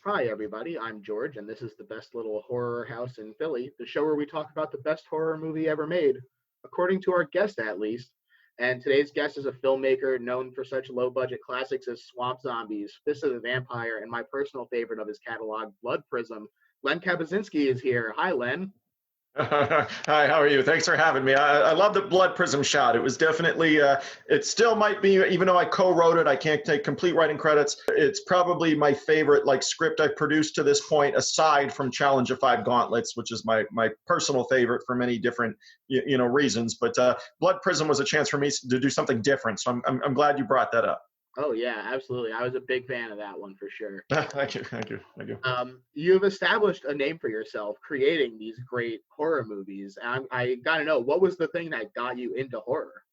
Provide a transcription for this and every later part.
Hi, everybody. I'm George, and this is the best little horror house in Philly, the show where we talk about the best horror movie ever made, according to our guest, at least. And today's guest is a filmmaker known for such low budget classics as Swamp Zombies, Fist of the Vampire, and my personal favorite of his catalog, Blood Prism. Len Kabasinski is here. Hi, Len. Hi, how are you? Thanks for having me. I love the Blood Prism shot. It was definitely, it still might be, even though I co-wrote it, I can't take complete writing credits. It's probably my favorite script I've produced to this point, aside from Challenge of Five Gauntlets, which is my personal favorite for many different reasons. But Blood Prism was a chance for me to do something different. So I'm glad you brought that up. Oh, yeah, absolutely. I was a big fan of that one for sure. Thank you, thank you, thank you. You've established a name for yourself creating these great horror movies. I got to know, what was the thing that got you into horror?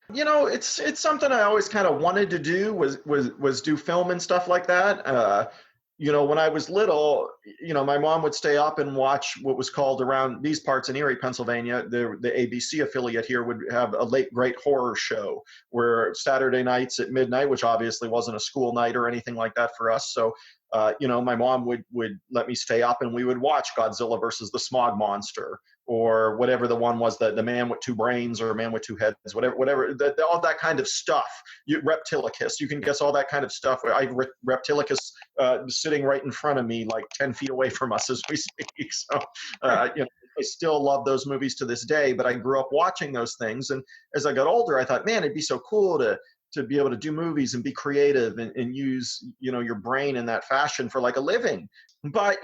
It's something I always kind of wanted to do was do film and stuff like that. When I was little, my mom would stay up and watch what was called around these parts in Erie, Pennsylvania. The ABC affiliate here would have a late great horror show where Saturday nights at midnight, which obviously wasn't a school night or anything like that for us. So, my mom would let me stay up and we would watch Godzilla versus the Smog Monster or whatever the one was, the man with two brains or man with two heads, whatever, all that kind of stuff. Reptilicus, you can guess all that kind of stuff. I have Reptilicus sitting right in front of me, like 10 feet away from us as we speak. So, I still love those movies to this day, but I grew up watching those things. And as I got older, I thought, man, it'd be so cool to be able to do movies and be creative and use, your brain in that fashion for a living. But,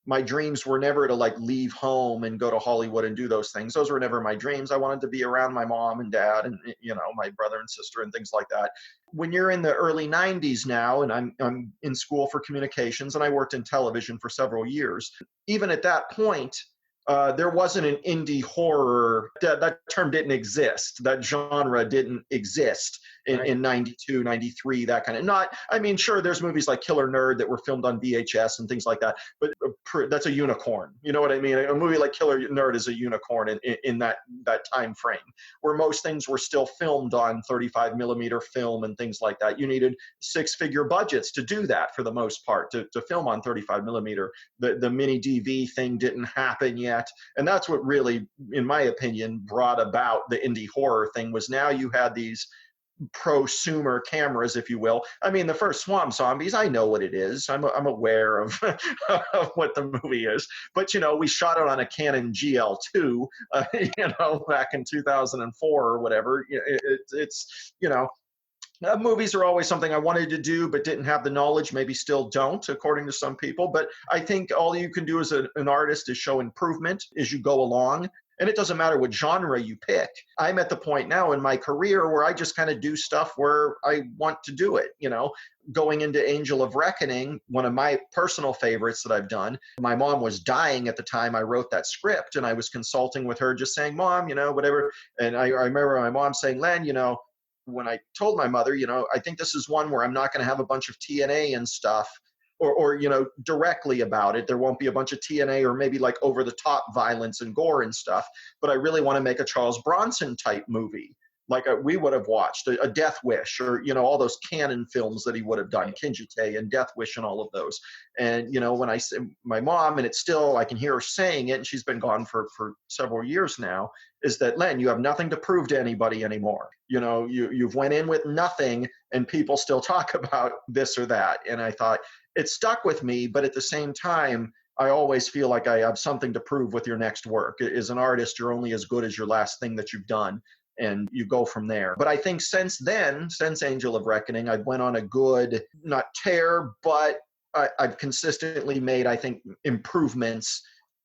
my dreams were never to leave home and go to Hollywood and do those things. Those were never my dreams. I wanted to be around my mom and dad and, my brother and sister and things like that. When you're in the early 90s now, and I'm in school for communications and I worked in television for several years, even at that point, there wasn't an indie horror. That term didn't exist. That genre didn't exist in 92, 93, that kind of. Sure, there's movies like Killer Nerd that were filmed on VHS and things like that, but that's a unicorn. You know what I mean? A movie like Killer Nerd is a unicorn in that time frame, where most things were still filmed on 35 millimeter film and things like that. You needed six-figure budgets to do that for the most part, to film on 35 millimeter. The mini DV thing didn't happen yet. And that's what really, in my opinion, brought about the indie horror thing. Was now you had these prosumer cameras, if you will. The first Swamp Zombies, I know what it is. I'm aware of, of what the movie is. But, we shot it on a Canon GL2, back in 2004 or whatever. Movies are always something I wanted to do, but didn't have the knowledge, maybe still don't, according to some people. But I think all you can do as an artist is show improvement as you go along. And it doesn't matter what genre you pick. I'm at the point now in my career where I just kind of do stuff where I want to do it. Going into Angel of Reckoning, one of my personal favorites that I've done. My mom was dying at the time I wrote that script, and I was consulting with her, just saying, Mom, whatever. And I remember my mom saying, Len, when I told my mother, I think this is one where I'm not going to have a bunch of TNA and stuff or directly about it. There won't be a bunch of TNA or maybe over the top violence and gore and stuff. But I really want to make a Charles Bronson type movie. We would have watched a Death Wish or, all those canon films that he would have done, Kinjite and Death Wish and all of those. And, when I say my mom, and it's still, I can hear her saying it, and she's been gone for several years now, is that, Len, you have nothing to prove to anybody anymore. You've went in with nothing and people still talk about this or that. And I thought it stuck with me, but at the same time, I always feel like I have something to prove with your next work. As an artist, you're only as good as your last thing that you've done. And you go from there. But I think since Angel of Reckoning, I've went on a good, not tear, but I've consistently made, I think, improvements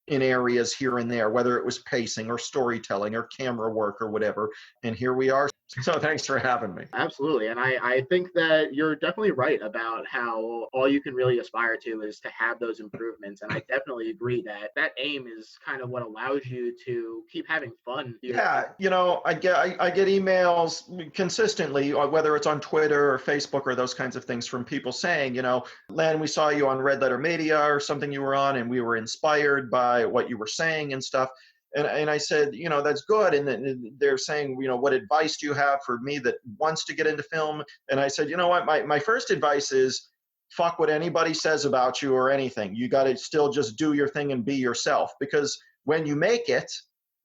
in areas here and there, whether it was pacing or storytelling or camera work or whatever. And here we are. So thanks for having me. Absolutely. And I think that you're definitely right about how all you can really aspire to is to have those improvements. And I definitely agree that aim is kind of what allows you to keep having fun. Yeah. I get emails consistently, whether it's on Twitter or Facebook or those kinds of things, from people saying, Len, we saw you on Redlettermedia or something you were on, and we were inspired by what you were saying and stuff. And I said, that's good. And then they're saying, what advice do you have for me that wants to get into film? And I said, what, my first advice is fuck what anybody says about you or anything. You got to still just do your thing and be yourself, because when you make it,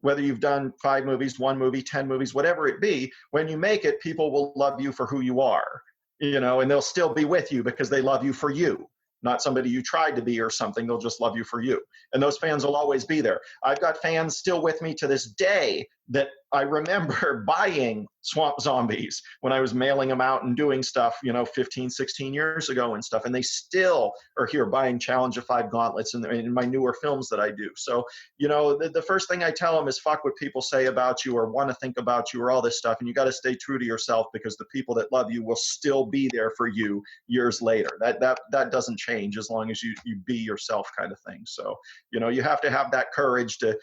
whether you've done 5 movies, 1 movie, 10 movies, whatever it be, when you make it, people will love you for who you are, you know, and they'll still be with you because they love you for you, not somebody you tried to be or something. They'll just love you for you. And those fans will always be there. I've got fans still with me to this day that I remember buying Swamp Zombies when I was mailing them out and doing stuff, you know, 15, 16 years ago and stuff. And they still are here buying Challenge of 5 gauntlets in my newer films that I do. So, you know, the first thing I tell them is fuck what people say about you or want to think about you or all this stuff. And you got to stay true to yourself, because the people that love you will still be there for you years later. That doesn't change as long as you be yourself, kind of thing. So, you know, you have to have that courage to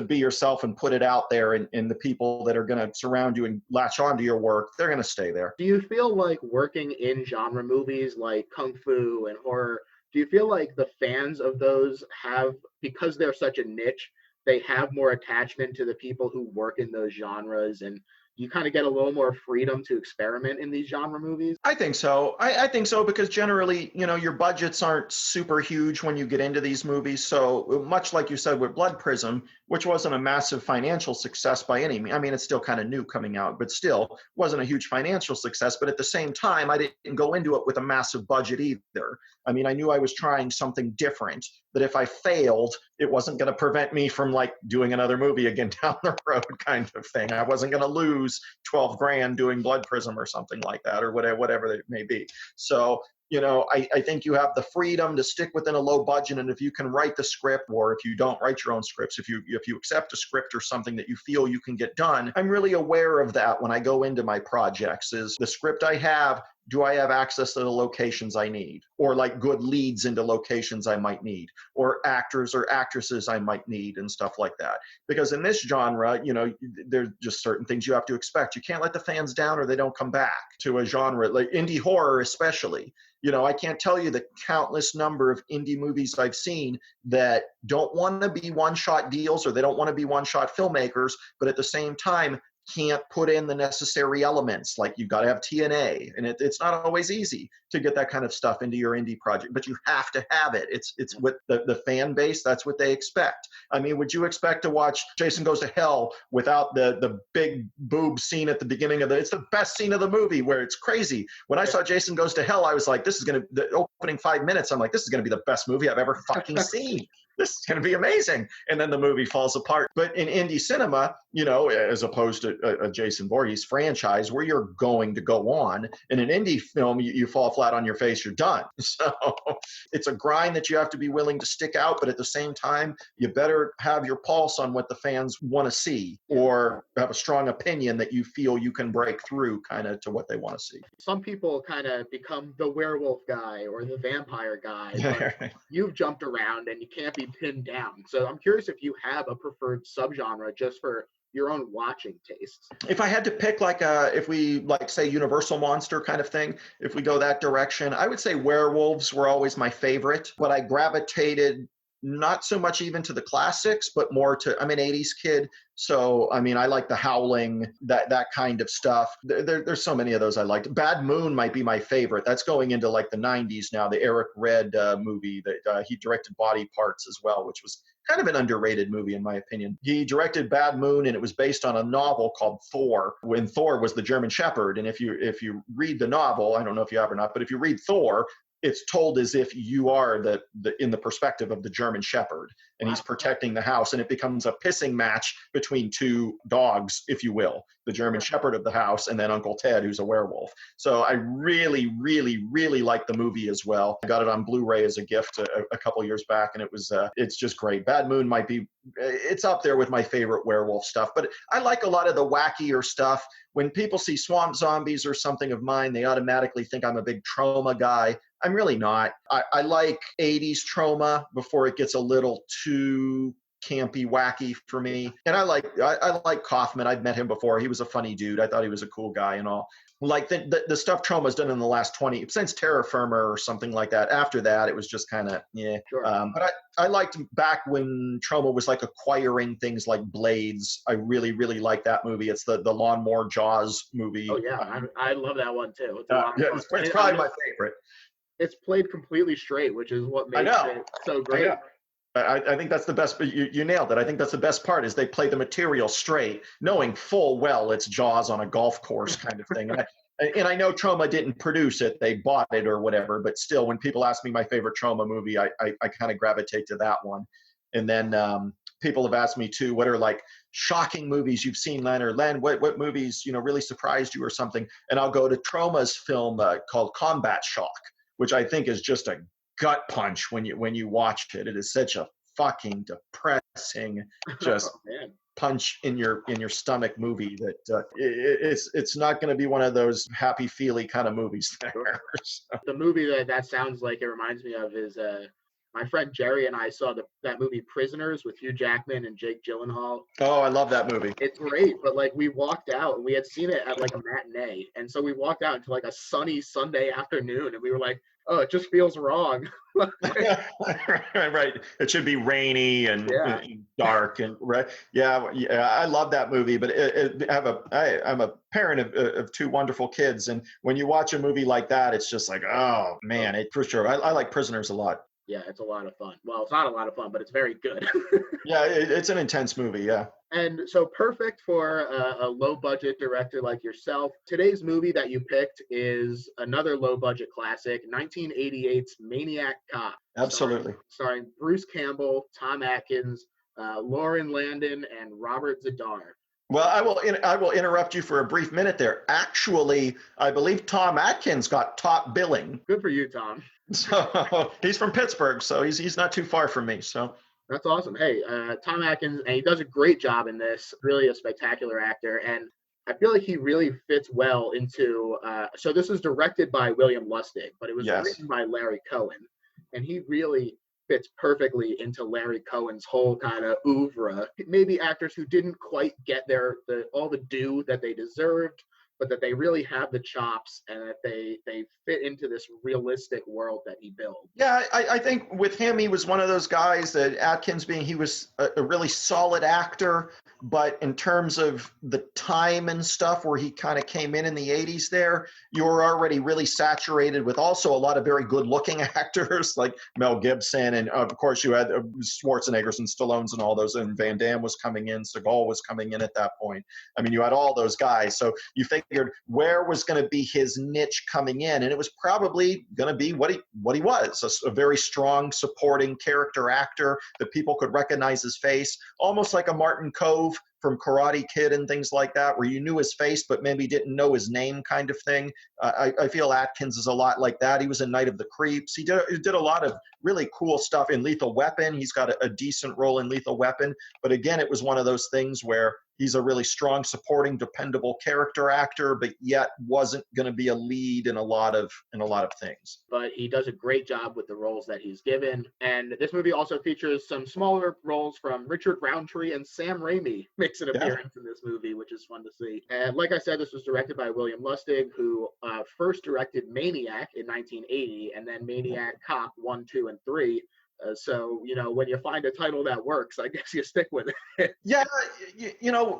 be yourself and put it out there, and the people that are going to surround you and latch onto your work, they're going to stay there. Do you feel like working in genre movies like kung fu and horror, do you feel like the fans of those have, because they're such a niche, they have more attachment to the people who work in those genres, and you kind of get a little more freedom to experiment in these genre movies? I think so. I think so, because generally, you know, your budgets aren't super huge when you get into these movies. So much like you said with Blood Prism, which wasn't a massive financial success by any means. I mean, it's still kind of new coming out, but still wasn't a huge financial success. But at the same time, I didn't go into it with a massive budget either. I mean, I knew I was trying something different, that if I failed, it wasn't going to prevent me from like doing another movie again down the road, kind of thing. I wasn't going to lose 12 grand doing Blood Prism or something like that, or whatever it may be. So, you know, I think you have the freedom to stick within a low budget, and if you can write the script, or if you don't write your own scripts, if you accept a script or something that you feel you can get done, I'm really aware of that when I go into my projects. Is the script I have, do I have access to the locations I need, or like good leads into locations I might need, or actors or actresses I might need, and stuff like that. Because in this genre, you know, there's just certain things you have to expect. You can't let the fans down or they don't come back to a genre like indie horror, especially. You know, I can't tell you the countless number of indie movies I've seen that don't want to be one-shot deals, or they don't want to be one-shot filmmakers, but at the same time can't put in the necessary elements. Like, you've got to have TNA, and it's not always easy to get that kind of stuff into your indie project, but you have to have it. It's what the fan base, that's what they expect. I mean, would you expect to watch Jason Goes to Hell without the big boob scene at the beginning of it's the best scene of the movie, where it's crazy. When I saw Jason Goes to Hell, I was like, the opening 5 minutes, I'm like, this is going to be the best movie I've ever fucking seen. This is going to be amazing. And then the movie falls apart. But in indie cinema, you know, as opposed to a Jason Voorhees franchise where you're going to go on, in an indie film, you fall flat on your face, you're done. So it's a grind that you have to be willing to stick out. But at the same time, you better have your pulse on what the fans want to see, or have a strong opinion that you feel you can break through kind of to what they want to see. Some people kind of become the werewolf guy or the vampire guy, but you've jumped around and you can't be pinned down. So I'm curious if you have a preferred subgenre just for your own watching tastes. If I had to pick if we like say Universal monster kind of thing, if we go that direction, I would say werewolves were always my favorite, but I gravitated not so much even to the classics, but more to, I'm an 80s kid. So, I mean, I like The Howling, that kind of stuff. There's so many of those I liked. Bad Moon might be my favorite. That's going into like the 90s now, the Eric Red movie that he directed Body Parts as well, which was kind of an underrated movie in my opinion. He directed Bad Moon, and it was based on a novel called Thor, when Thor was the German Shepherd. And if you read the novel, I don't know if you have or not, but if you read Thor, it's told as if you are in the perspective of the German Shepherd, and he's protecting the house, and it becomes a pissing match between two dogs, if you will, the German Shepherd of the house and then Uncle Ted, who's a werewolf. So I really, really, really like the movie as well. I got it on Blu-ray as a gift a couple years back, and it's just great. Bad Moon might be, it's up there with my favorite werewolf stuff, but I like a lot of the wackier stuff. When people see Swamp Zombies or something of mine, they automatically think I'm a big trauma guy. I'm really not. I like 80s trauma before it gets a little too campy, wacky for me. And I like Kaufman. I've met him before. He was a funny dude. I thought he was a cool guy and all. Like the stuff Trauma's done in the last 20, since Terra Firma or something like that. After that, it was just kind of, yeah. Sure. But I liked back when Trauma was like acquiring things like Blades. I really, really like that movie. It's the Lawnmower Jaws movie. Oh, yeah. I love that one, too. It's probably my favorite. it's played completely straight, which is what I makes know. it so I great. know. I think that's the best, but you nailed it. I think that's the best part is they play the material straight, knowing full well it's Jaws on a golf course kind of thing. And I know Troma didn't produce it, they bought it or whatever, but still, when people ask me my favorite Troma movie, I kind of gravitate to that one. And then people have asked me too, what are like shocking movies you've seen, Len, or Len, what movies, really surprised you or something? And I'll go to Troma's film called Combat Shock, which I think is just a gut punch when you watch it. It is such a fucking depressing, just Oh, man. punch in your stomach movie that it's not going to be one of those happy feely kind of movies there. So. The movie that sounds like it reminds me of is my friend Jerry and I saw that movie Prisoners with Hugh Jackman and Jake Gyllenhaal. Oh, I love that movie. It's great, but like we walked out and we had seen it at like a matinee, and so we walked out into like a sunny Sunday afternoon, and we were like, "Oh, it just feels wrong." Right. It should be rainy and, Yeah. and dark and right. Yeah, yeah. I love that movie, but I'm a parent of two wonderful kids, and when you watch a movie like that, it's just like, oh man, it for sure. I like Prisoners a lot. Yeah, it's a lot of fun. Well, it's not a lot of fun, but it's very good. Yeah, it's an intense movie. Yeah. And so perfect for a low budget director like yourself. Today's movie that you picked is another low budget classic, 1988's Maniac Cop. Absolutely. Starring Bruce Campbell, Tom Atkins, Lauren Landon, and Robert Z'Dar. Well, I will interrupt you for a brief minute there. Actually, I believe Tom Atkins got top billing. Good for you, Tom. So he's from Pittsburgh, so he's not too far from me. So that's awesome. Hey, Tom Atkins, and he does a great job in this. Really a spectacular actor, and I feel like he really fits well into. So this is directed by William Lustig, but it was written by Larry Cohen, and he really fits perfectly into Larry Cohen's whole kind of oeuvre. Maybe actors who didn't quite get all the due that they deserved, but that they really have the chops and that they fit into this realistic world that he built. Yeah, I think with him, he was one of those guys that Atkins being, he was a really solid actor, but in terms of the time and stuff where he kind of came in the 80s there, you were already really saturated with also a lot of very good looking actors like Mel Gibson. And of course you had Schwarzeneggers and Stallones and all those, and Van Damme was coming in, Seagal was coming in at that point. I mean, you had all those guys. So you figured where was going to be his niche coming in, and it was probably going to be what he was, a very strong supporting character actor that people could recognize his face, almost like a Martin Kove from Karate Kid and things like that, where you knew his face but maybe didn't know his name kind of thing. I feel Atkins is a lot like that. He was in Night of the Creeps. He did a lot of really cool stuff in Lethal Weapon. He's got a decent role in Lethal Weapon. But again, it was one of those things where he's a really strong, supporting, dependable character actor, but yet wasn't going to be a lead in a lot of things. But he does a great job with the roles that he's given. And this movie also features some smaller roles from Richard Roundtree, and Sam Raimi makes an appearance in this movie, which is fun to see. And like I said, this was directed by William Lustig, who first directed Maniac in 1980, and then Maniac Cop 1, 2, and 3. So, when you find a title that works, I guess you stick with it. Yeah,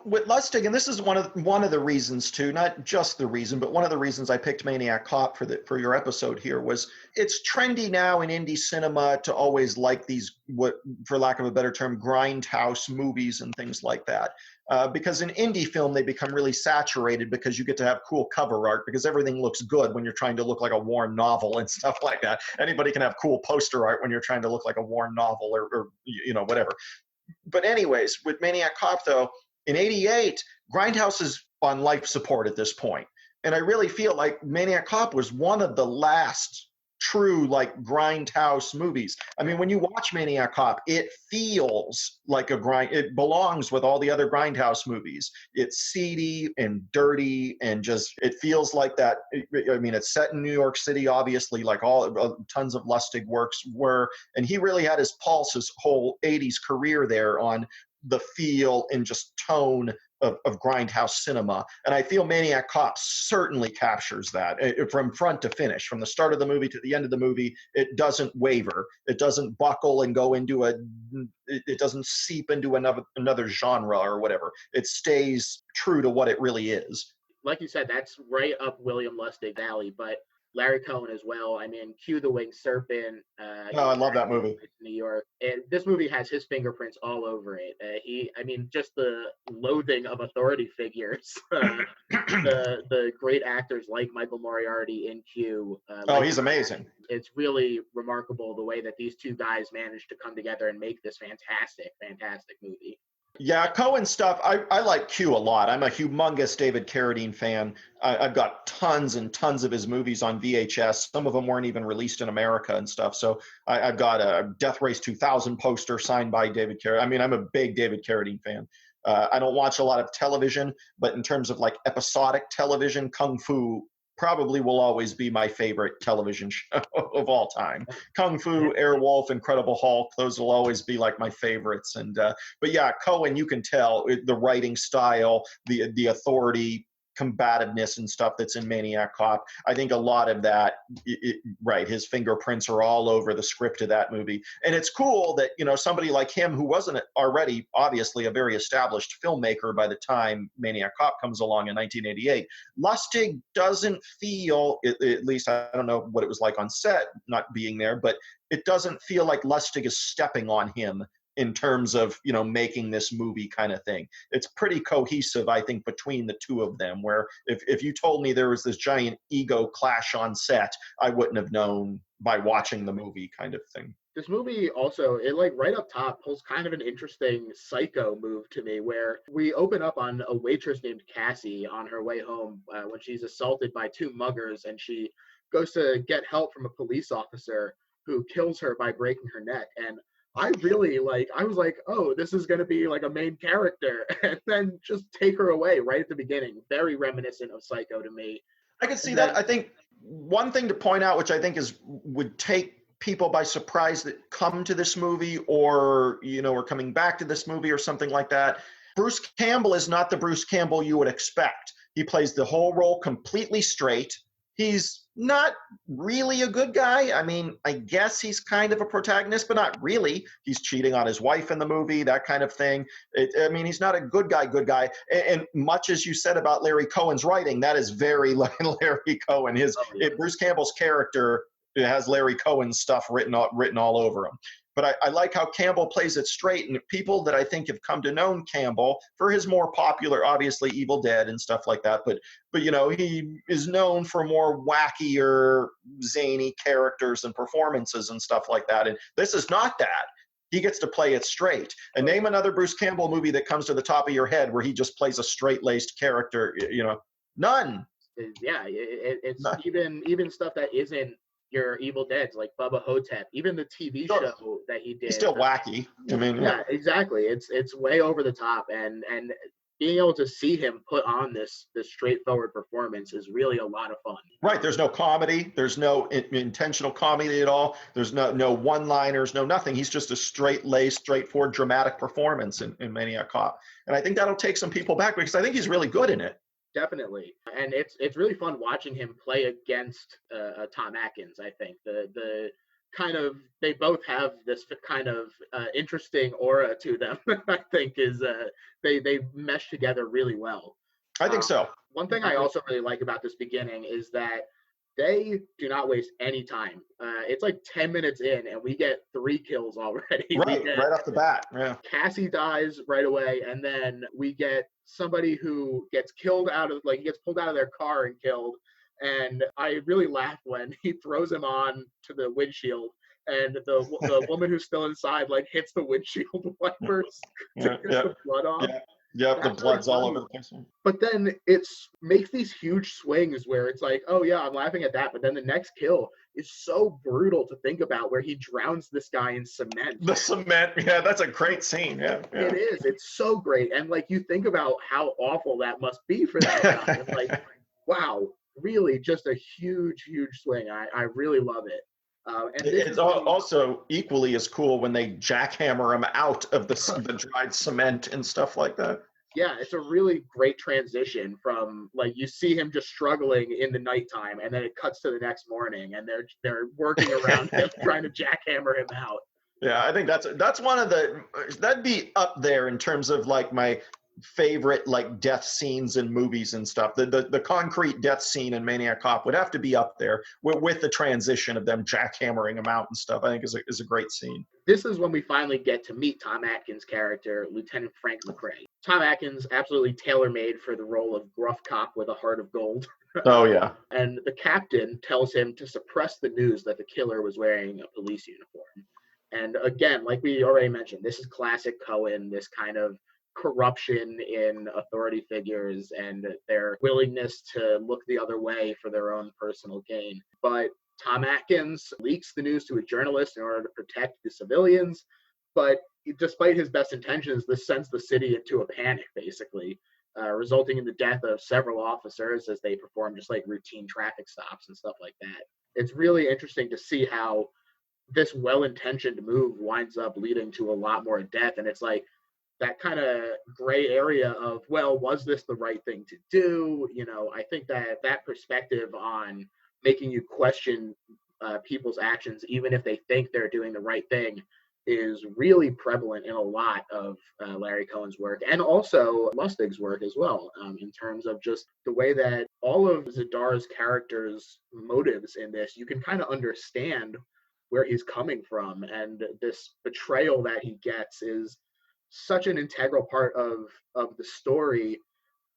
with Lustig, and this is one of the reasons too, not just the reason, but one of the reasons I picked Maniac Cop for your episode here was it's trendy now in indie cinema to always like these, what, for lack of a better term, grindhouse movies and things like that. Because in indie film, they become really saturated because you get to have cool cover art because everything looks good when you're trying to look like a worn novel and stuff like that. Anybody can have cool poster art when you're trying to look like a worn novel or whatever. But anyways, with Maniac Cop, though, in 88, grindhouse is on life support at this point. And I really feel like Maniac Cop was one of the last true like grindhouse movies. I mean, when you watch Maniac Cop, it feels like it belongs with all the other grindhouse movies. It's seedy and dirty and just, it feels like that. I mean, it's set in New York City, obviously, like all tons of Lustig works were, and he really had his pulse his whole 80s career there on the feel and just tone of grindhouse cinema. And I feel Maniac Cop certainly captures that from front to finish, from the start of the movie to the end of the movie. It doesn't waver. It doesn't buckle and go into it doesn't seep into another genre or whatever. It stays true to what it really is. Like you said, that's right up William Lustig's alley. But Larry Cohen as well. I mean, Cue the Winged Serpent. Oh, I love that movie. New York, and this movie has his fingerprints all over it. Just the loathing of authority figures. The great actors like Michael Moriarty in Q. Oh, he's amazing. It's really remarkable the way that these two guys managed to come together and make this fantastic movie. Yeah, Cohen stuff. I like Q a lot. I'm a humongous David Carradine fan. I've got tons and tons of his movies on VHS. Some of them weren't even released in America and stuff. So I've got a Death Race 2000 poster signed by David Carradine. I mean, I'm a big David Carradine fan. I don't watch a lot of television, but in terms of like episodic television, Kung Fu probably will always be my favorite television show of all time. Kung Fu, Airwolf, Incredible Hulk, those will always be like my favorites. And but yeah, Cohen, you can tell the writing style, the authority, combativeness and stuff that's in Maniac Cop. I think a lot of that, right, his fingerprints are all over the script of that movie. And it's cool that, you know, somebody like him who wasn't already obviously a very established filmmaker by the time Maniac Cop comes along in 1988, Lustig doesn't feel, at least I don't know what it was like on set not being there, but it doesn't feel like Lustig is stepping on him in terms of, you know, making this movie kind of thing. It's pretty cohesive, I think, between the two of them, where if you told me there was this giant ego clash on set, I wouldn't have known by watching the movie kind of thing. This movie also, it like right up top pulls kind of an interesting psycho move to me, where we open up on a waitress named Cassie on her way home when she's assaulted by two muggers, and she goes to get help from a police officer who kills her by breaking her neck. And I was like, oh, this is going to be like a main character, and then just take her away right at the beginning. Very reminiscent of Psycho to me. I can see that. I think one thing to point out, which I think would take people by surprise that come to this movie or, you know, are coming back to this movie or something like that, Bruce Campbell is not the Bruce Campbell you would expect. He plays the whole role completely straight. He's not really a good guy. I mean, I guess he's kind of a protagonist, but not really. He's cheating on his wife in the movie, that kind of thing. I mean, he's not a good guy. And much as you said about Larry Cohen's writing, that is very Larry Cohen. Bruce Campbell's character has Larry Cohen's stuff written all over him. But I like how Campbell plays it straight, and people that I think have come to know Campbell for his more popular, obviously Evil Dead and stuff like that, but you know, he is known for more wackier, zany characters and performances and stuff like that. And this is not that. He gets to play it straight. And name another Bruce Campbell movie that comes to the top of your head where he just plays a straight-laced character. You know, none. Yeah, it's none. Even stuff that isn't your Evil Deads, like Bubba Hotep, even the TV show that he did. He's still wacky. I mean, yeah, exactly. It's way over the top, and being able to see him put on this straightforward performance is really a lot of fun. Right. There's no comedy. There's no intentional comedy at all. There's no one-liners, no nothing. He's just a straight-laced, straightforward, dramatic performance in Maniac Cop. And I think that'll take some people back because I think he's really good in it. Definitely, and it's really fun watching him play against Tom Atkins. I think the kind of, they both have this kind of interesting aura to them. I think is they mesh together really well. I think so. One thing I also really like about this beginning is that they do not waste any time. It's like 10 minutes in, and we get 3 kills already. Right off the bat. Yeah. Cassie dies right away, and then we get somebody who gets killed he gets pulled out of their car and killed. And I really laugh when he throws him on to the windshield, and the woman who's still inside hits the windshield wipers to get the blood off. Yeah. Yep, the blood's all over the place. But then it makes these huge swings where it's like, oh yeah, I'm laughing at that. But then the next kill is so brutal to think about, where he drowns this guy in cement. The cement, yeah, that's a great scene. Yeah. It is. It's so great. And you think about how awful that must be for that guy. It's wow, really just a huge swing. I really love it. And it's also equally as cool when they jackhammer him out of the dried cement and stuff like that. Yeah, it's a really great transition from you see him just struggling in the nighttime, and then it cuts to the next morning, and they're working around him trying to jackhammer him out. Yeah, I think that's one of that'd be up there in terms of my favorite like death scenes in movies and stuff. The concrete death scene in Maniac Cop would have to be up there with the transition of them jackhammering him out and stuff. I think is a great scene. This is when we finally get to meet Tom Atkins' character, Lieutenant Frank McRae. Tom Atkins, absolutely tailor-made for the role of gruff cop with a heart of gold. Oh, yeah. And the captain tells him to suppress the news that the killer was wearing a police uniform. And again, like we already mentioned, this is classic Coen, this kind of corruption in authority figures and their willingness to look the other way for their own personal gain. But Tom Atkins leaks the news to a journalist in order to protect the civilians, but despite his best intentions, this sends the city into a panic, basically, resulting in the death of several officers as they perform just like routine traffic stops and stuff like that. It's really interesting to see how this well-intentioned move winds up leading to a lot more death, and it's like that kind of gray area of, well, was this the right thing to do? You know, I think that perspective on making you question people's actions, even if they think they're doing the right thing, is really prevalent in a lot of Larry Cohen's work, and also Lustig's work as well, in terms of just the way that all of Zadar's characters' motives in this, you can kind of understand where he's coming from, and this betrayal that he gets is such an integral part of the story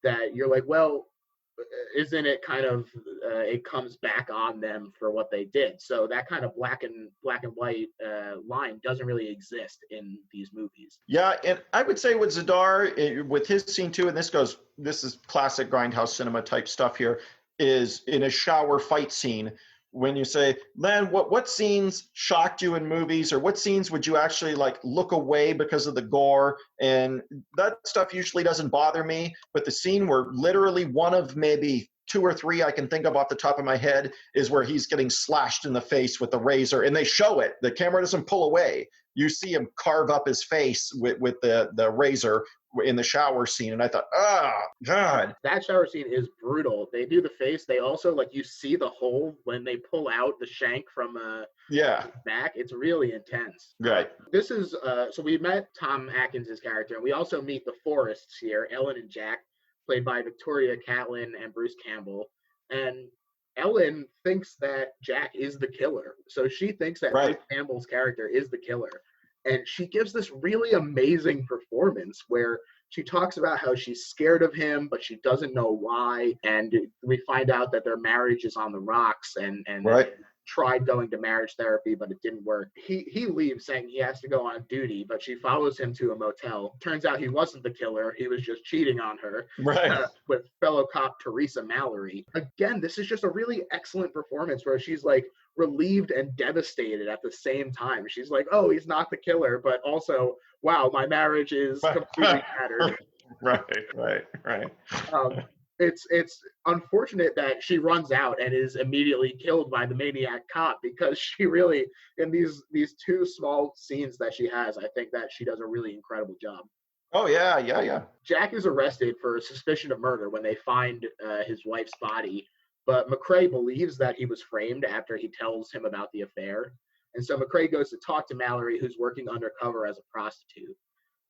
that you're like, well, isn't it kind of it comes back on them for what they did? So that kind of black and white line doesn't really exist in these movies. Yeah, and I would say with Zadar, with his scene too, and this is classic grindhouse cinema type stuff here, is in a shower fight scene. When you say, Len, what scenes shocked you in movies, or what scenes would you actually like look away because of the gore? And that stuff usually doesn't bother me, but the scene where literally one of maybe 2 or 3 I can think of off the top of my head is where he's getting slashed in the face with the razor, and they show it. The camera doesn't pull away. You see him carve up his face with the razor in the shower scene, and I thought, God. That shower scene is brutal. They do the face. They also, like, you see the hole when they pull out the shank from back. It's really intense. Right. This is so we met Tom Atkins' character, and we also meet the Forrests here, Ellen and Jack, played by Victoria Catlin and Bruce Campbell. And Ellen thinks that Jack is the killer. So she thinks that Bruce Campbell's character is the killer. And she gives this really amazing performance where she talks about how she's scared of him, but she doesn't know why. And we find out that their marriage is on the rocks, and tried going to marriage therapy, but it didn't work. He leaves saying he has to go on duty, but she follows him to a motel. Turns out he wasn't the killer. He was just cheating on her with fellow cop Teresa Mallory. Again, this is just a really excellent performance where she's like relieved and devastated at the same time. She's like, oh, he's not the killer, but also, wow, my marriage is completely shattered. Right. It's unfortunate that she runs out and is immediately killed by the Maniac Cop, because she really, in these 2 small scenes that she has, I think that she does a really incredible job. Oh, yeah. Jack is arrested for suspicion of murder when they find his wife's body, but McRae believes that he was framed after he tells him about the affair. And so McRae goes to talk to Mallory, who's working undercover as a prostitute.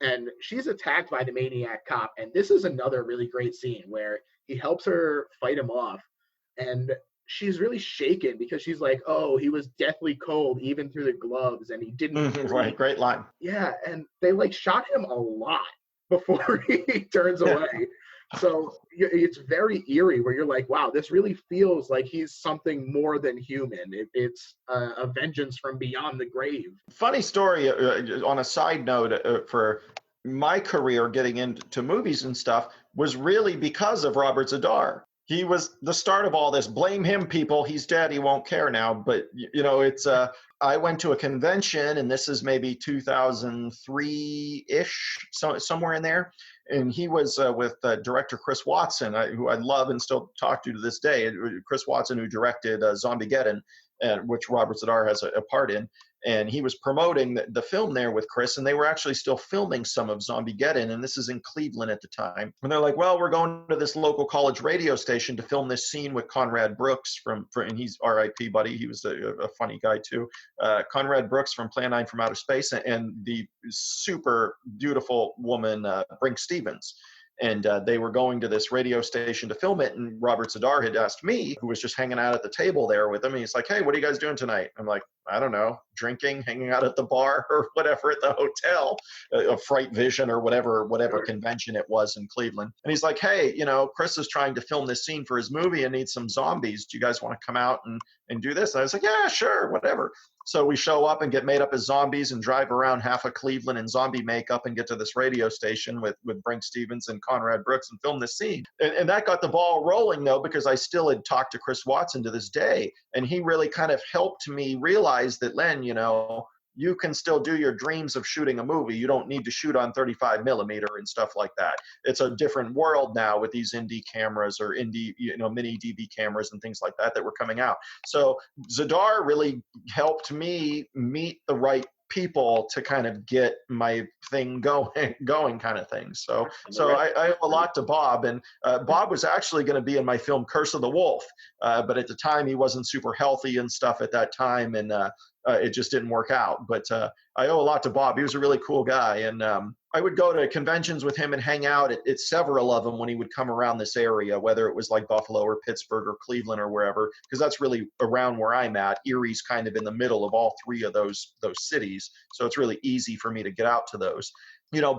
And she's attacked by the Maniac Cop. And this is another really great scene where he helps her fight him off. And she's really shaken because she's like, oh, he was deathly cold even through the gloves, and he didn't. Right, great line. Yeah, and they like shot him a lot before he turns away. So it's very eerie where you're like, wow, this really feels like he's something more than human. It's a vengeance from beyond the grave. Funny story on a side note for my career getting into movies and stuff was really because of Robert Zadar. He was the start of all this. Blame him, people. He's dead. He won't care now. But, you know, it's I went to a convention, and this is maybe 2003-ish, somewhere in there. And he was with director Chris Watson, who I love and still talk to this day. Chris Watson, who directed Zombiegeddon, which Robert Zadar has a part in. and he was promoting the film there with Chris, and they were actually still filming some of Zombiegeddon, and this is in Cleveland at the time. And they're like, well, we're going to this local college radio station to film this scene with Conrad Brooks and he's R.I.P. buddy. He was a funny guy too. Conrad Brooks from Plan 9 from Outer Space, and the super beautiful woman, Brink Stevens. And they were going to this radio station to film it. And Robert Zadar had asked me, who was just hanging out at the table there with him. And he's like, hey, what are you guys doing tonight? I'm like, I don't know, drinking, hanging out at the bar or whatever at the hotel, a Fright Vision or whatever convention it was in Cleveland. And he's like, hey, Chris is trying to film this scene for his movie and needs some zombies. Do you guys want to come out and do this? And I was like, yeah, sure, whatever. So we show up and get made up as zombies and drive around half of Cleveland in zombie makeup and get to this radio station with Brink Stevens and Conrad Brooks and film this scene. And that got the ball rolling, though, because I still had talked to Chris Watson to this day. And he really kind of helped me realize that, Len, you can still do your dreams of shooting a movie. You don't need to shoot on 35 millimeter and stuff like that. It's a different world now with these indie cameras or indie, mini DV cameras and things like that were coming out. So Zadar really helped me meet the right people to kind of get my thing going kind of thing. So I owe a lot to Bob, and Bob was actually going to be in my film Curse of the Wolf, but at the time he wasn't super healthy and stuff at that time, and it just didn't work out. But I owe a lot to Bob. He was a really cool guy, and I would go to conventions with him and hang out at several of them when he would come around this area, whether it was like Buffalo or Pittsburgh or Cleveland or wherever, because that's really around where I'm at. Erie's kind of in the middle of all three of those cities, so it's really easy for me to get out to those.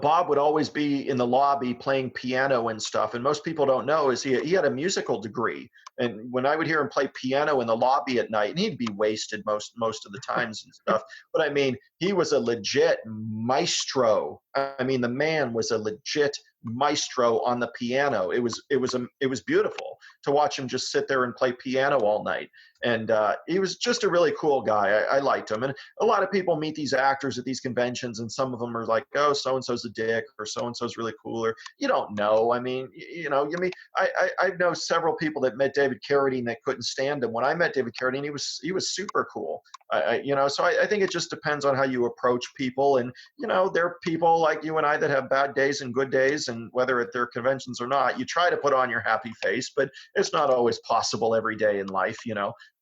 Bob would always be in the lobby playing piano and stuff. And most people don't know is he had a musical degree. And when I would hear him play piano in the lobby at night, and he'd be wasted most of the times and stuff. But I mean, he was a legit maestro. I mean, the man was a legit maestro on the piano. It was beautiful to watch him just sit there and play piano all night. And he was just a really cool guy. I liked him. And a lot of people meet these actors at these conventions, and some of them are like, oh, so-and-so's a dick, or so-and-so's really cool, or you don't know. I mean, I know several people that met David Carradine that couldn't stand him. When I met David Carradine, he was super cool. So I think it just depends on how you approach people. And, there are people like you and I that have bad days and good days, and whether at their conventions or not, you try to put on your happy face, but it's not always possible every day in life,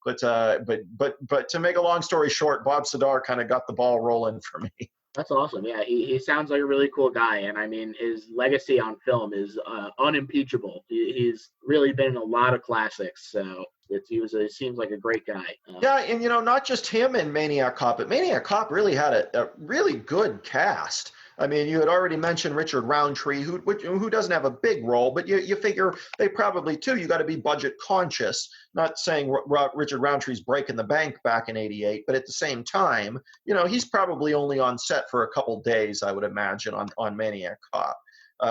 But to make a long story short, Bob Zadar kind of got the ball rolling for me. That's awesome. Yeah, he sounds like a really cool guy, and I mean, his legacy on film is unimpeachable. He's really been in a lot of classics, so it seems like a great guy. Yeah, and not just him in Maniac Cop, but Maniac Cop really had a really good cast. I mean, you had already mentioned Richard Roundtree, who doesn't have a big role, but you figure they probably, too, you got to be budget conscious. Not saying Richard Roundtree's breaking the bank back in '88, but at the same time, he's probably only on set for a couple days, I would imagine, on Maniac Cop.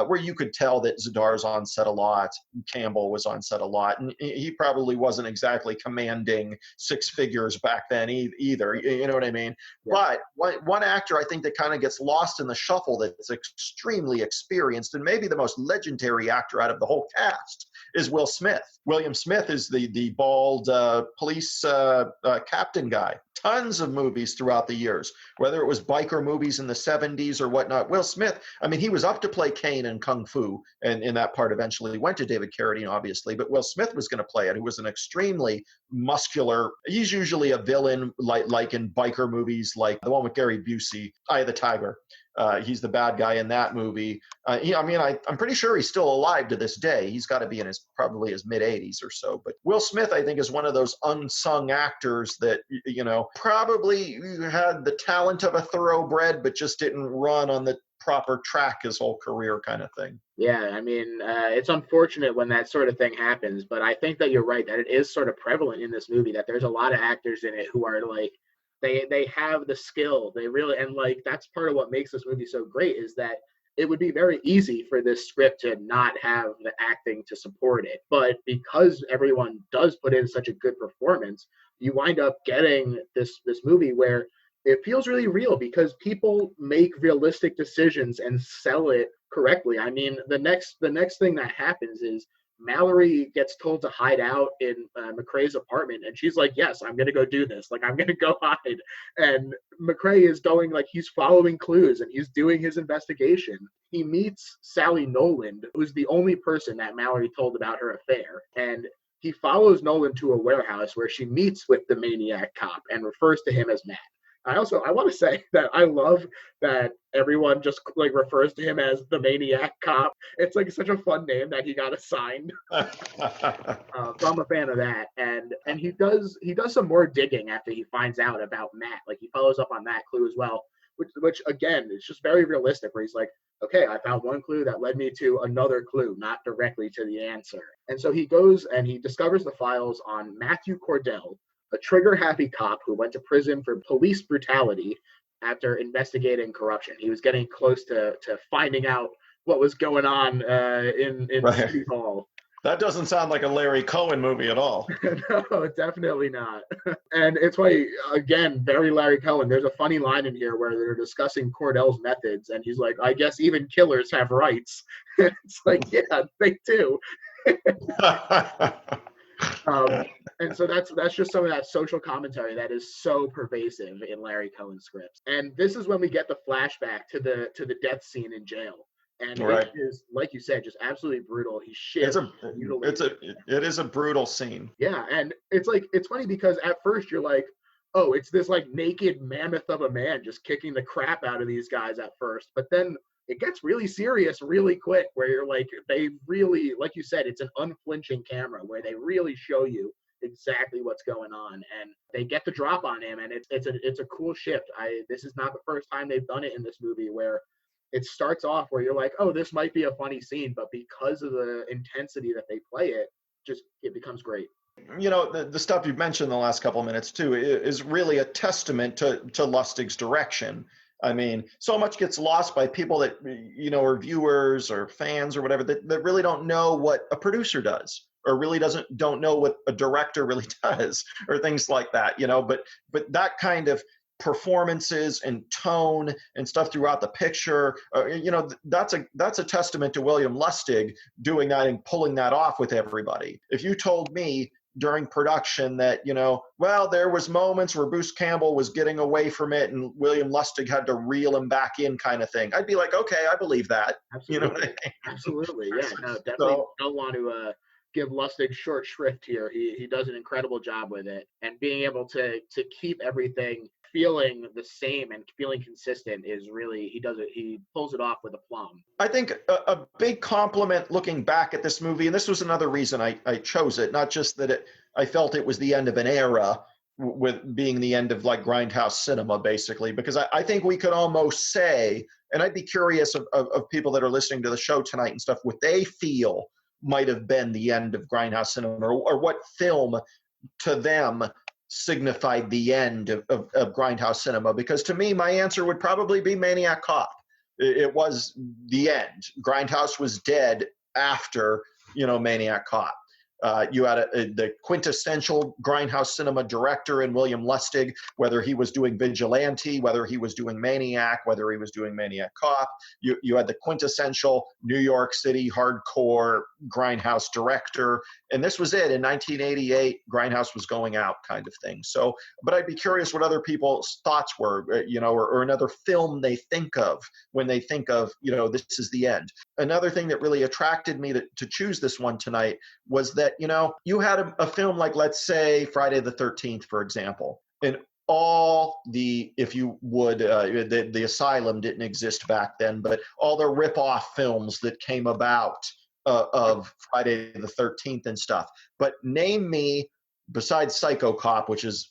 Where you could tell that Zadar's on set a lot, Campbell was on set a lot, and he probably wasn't exactly commanding six figures back then either, you know what I mean? Yeah. But one actor I think that kind of gets lost in the shuffle that's extremely experienced, and maybe the most legendary actor out of the whole cast, is Will Smith. William Smith is the bald police captain guy. Tons of movies throughout the years, whether it was biker movies in the 70s or whatnot. Will Smith, I mean, he was up to play Kane in Kung Fu, and in that part eventually went to David Carradine, obviously, but Will Smith was going to play it, who was an extremely muscular, he's usually a villain like in biker movies, like the one with Gary Busey, Eye of the Tiger. He's the bad guy in that movie. I'm pretty sure he's still alive to this day. He's got to be in probably his mid-80s or so. But Will Smith, I think, is one of those unsung actors that, probably had the talent of a thoroughbred, but just didn't run on the proper track his whole career kind of thing. Yeah, I mean, it's unfortunate when that sort of thing happens, but I think that you're right, that it is sort of prevalent in this movie, that there's a lot of actors in it who are like, they have the skill. They really, and like, that's part of what makes this movie so great, is that it would be very easy for this script to not have the acting to support it. But because everyone does put in such a good performance, you wind up getting this movie where it feels really real, because people make realistic decisions and sell it correctly. I mean, the next thing that happens is Mallory gets told to hide out in McCrae's apartment, and she's like, "Yes, I'm gonna go do this. Like, I'm gonna go hide." And McCrae is going like he's following clues and he's doing his investigation. He meets Sally Noland, who's the only person that Mallory told about her affair, and he follows Nolan to a warehouse where she meets with the Maniac Cop and refers to him as Matt. I want to say that I love that everyone just like refers to him as the Maniac Cop. It's like such a fun name that he got assigned. So I'm a fan of that, and he does some more digging after he finds out about Matt. Like he follows up on that clue as well, which again is just very realistic. Where he's like, okay, I found one clue that led me to another clue, not directly to the answer. And so he goes and he discovers the files on Matthew Cordell, a trigger-happy cop who went to prison for police brutality after investigating corruption. He was getting close to finding out what was going on in Right. City Hall. That doesn't sound like a Larry Cohen movie at all. No, definitely not. And it's funny, again, very Larry Cohen. There's a funny line in here where they're discussing Cordell's methods, and he's like, I guess even killers have rights. It's like, yeah, they do. And so that's just some of that social commentary that is so pervasive in Larry Cohen's scripts. And this is when we get the flashback to the death scene in jail. And Right. it is, like you said, just absolutely brutal. He It shivs. is a brutal scene. Yeah, and it's funny because at first you're like, oh, it's this like naked mammoth of a man just kicking the crap out of these guys at first, but then it gets really serious really quick where you're like, they really, like you said, it's an unflinching camera where they really show you exactly what's going on, and they get the drop on him, and it's a cool shift. This is not the first time they've done it in this movie where it starts off where you're like, oh, this might be a funny scene, but because of the intensity that they play it, just it becomes great. You know, the stuff you've mentioned in the last couple of minutes too is really a testament to Lustig's direction. I mean, so much gets lost by people that, you know, are viewers or fans or whatever that really don't know what a producer does, or really don't know what a director really does, or things like that, you know. But that kind of performances and tone and stuff throughout the picture, you know, that's a testament to William Lustig doing that and pulling that off with everybody. If you told me during production that, you know, well, there was moments where Bruce Campbell was getting away from it and William Lustig had to reel him back in, kind of thing, I'd be like, okay, I believe that. Absolutely. You know what I mean? Absolutely. Yeah, no, definitely So, don't want to give Lustig short shrift here. He does an incredible job with it, and being able to keep everything feeling the same and feeling consistent is really, he pulls it off with aplomb. I think a big compliment looking back at this movie, and this was another reason I chose it, not just that I felt it was the end of an era with being the end of like grindhouse cinema, basically, because I think we could almost say, and I'd be curious of people that are listening to the show tonight and stuff, what they feel might have been the end of grindhouse cinema, or what film to them signified the end of grindhouse cinema. Because to me, my answer would probably be Maniac Cop. It was the end. Grindhouse was dead after, you know, Maniac Cop. You had the quintessential grindhouse cinema director in William Lustig, whether he was doing Vigilante, whether he was doing Maniac, whether he was doing Maniac Cop. You had the quintessential New York City hardcore grindhouse director, and this was it. In 1988, grindhouse was going out, kind of thing. So, but I'd be curious what other people's thoughts were, you know, or another film they think of when they think of, you know, this is the end. Another thing that really attracted me to choose this one tonight was that, you know, you had a film like, let's say, Friday the 13th, for example, and all the, if you would, the Asylum didn't exist back then, but all the rip-off films that came about of Friday the 13th and stuff. But name me, besides Psycho Cop, which is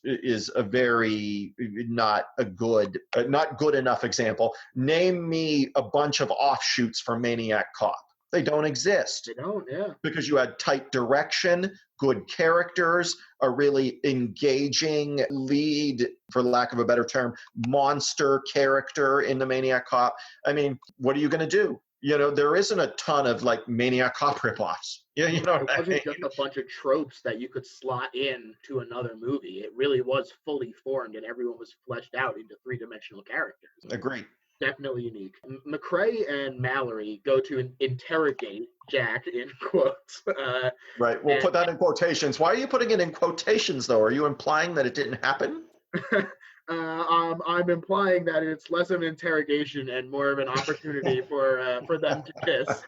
a very not good enough example, name me a bunch of offshoots from Maniac Cop. They don't exist. They don't, yeah. Because you had tight direction, good characters, a really engaging lead, for lack of a better term, monster character in the Maniac Cop. I mean, what are you going to do? You know, there isn't a ton of like Maniac Cop ripoffs. Yeah, you know, it wasn't just a bunch of tropes that you could slot in to another movie. It really was fully formed, and everyone was fleshed out into three-dimensional characters. Agree. definitely unique. McCrae and Mallory go to interrogate Jack in quotes. Right. We'll And put that in quotations. Why are you putting it in quotations, though? Are you implying that it didn't happen? I'm implying that it's less of an interrogation and more of an opportunity for them to kiss.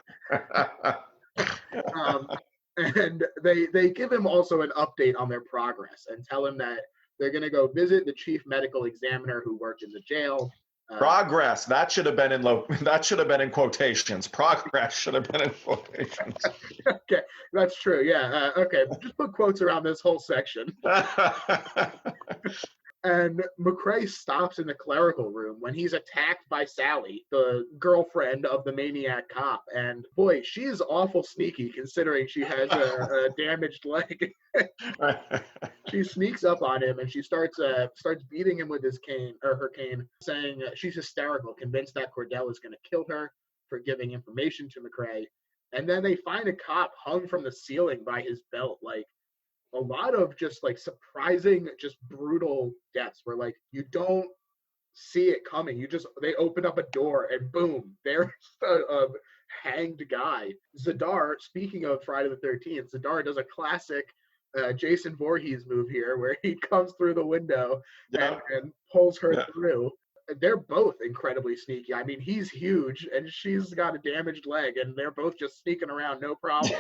Um, and they give him also an update on their progress and tell him that they're going to go visit the chief medical examiner who worked in the jail. Progress. That should have been in that should have been in quotations. Progress should have been in quotations. Okay, that's true. Yeah. Okay, just put quotes around this whole section. And McCrae stops in the clerical room when he's attacked by Sally, the girlfriend of the Maniac Cop. And boy, she is awful sneaky considering she has a damaged leg. She sneaks up on him and she starts beating him with his cane or her cane, saying she's hysterical, convinced that Cordell is going to kill her for giving information to McCrae. And then they find a cop hung from the ceiling by his belt, like a lot of just like surprising, just brutal deaths where like you don't see it coming. They open up a door and boom, there's a hanged guy. Zadar, speaking of Friday the 13th, Zadar does a classic Jason Voorhees move here where he comes through the window and pulls her through. They're both incredibly sneaky. I mean, he's huge and she's got a damaged leg and they're both just sneaking around, no problem.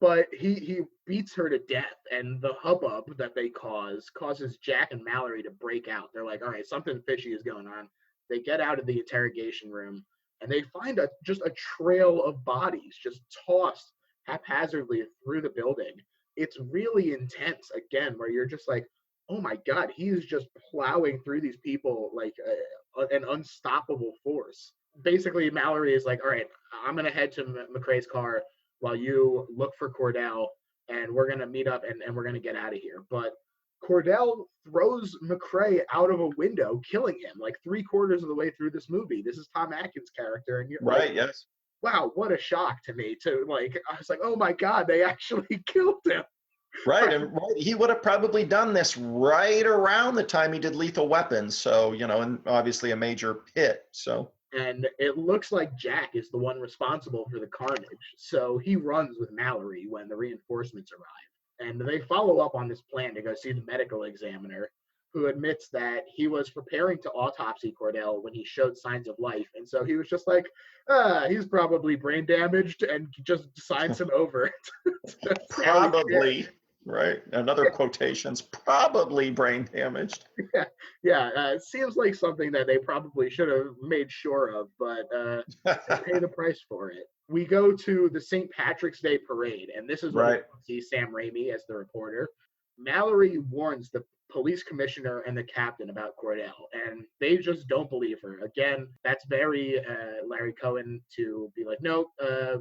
But he beats her to death, and the hubbub that they causes Jack and Mallory to break out. They're like, all right, something fishy is going on. They get out of the interrogation room, and they find just a trail of bodies just tossed haphazardly through the building. It's really intense, again, where you're just like, oh my God, he is just plowing through these people like an unstoppable force. Basically, Mallory is like, all right, I'm going to head to McCrae's car while you look for Cordell, and we're going to meet up and we're going to get out of here. But Cordell throws McCrae out of a window, killing him like 3/4 of the way through this movie. This is Tom Atkins' character. And you're right, like, yes. Wow, what a shock to me. I was like, oh my God, they actually killed him. Right, and he would have probably done this right around the time he did Lethal Weapon. So, and obviously a major hit. So. And it looks like Jack is the one responsible for the carnage. So he runs with Mallory when the reinforcements arrive. And they follow up on this plan to go see the medical examiner, who admits that he was preparing to autopsy Cordell when he showed signs of life. And so he was just like, he's probably brain damaged, and just signs him over. Probably. Right. Another quotations, probably brain damaged. It seems like something that they probably should have made sure of, but pay the price for it. We go to the St. Patrick's Day parade, and this is where we see Sam Raimi as the reporter. Mallory warns the police commissioner and the captain about Cordell, and they just don't believe her. Again, that's very Larry Cohen to be like, no,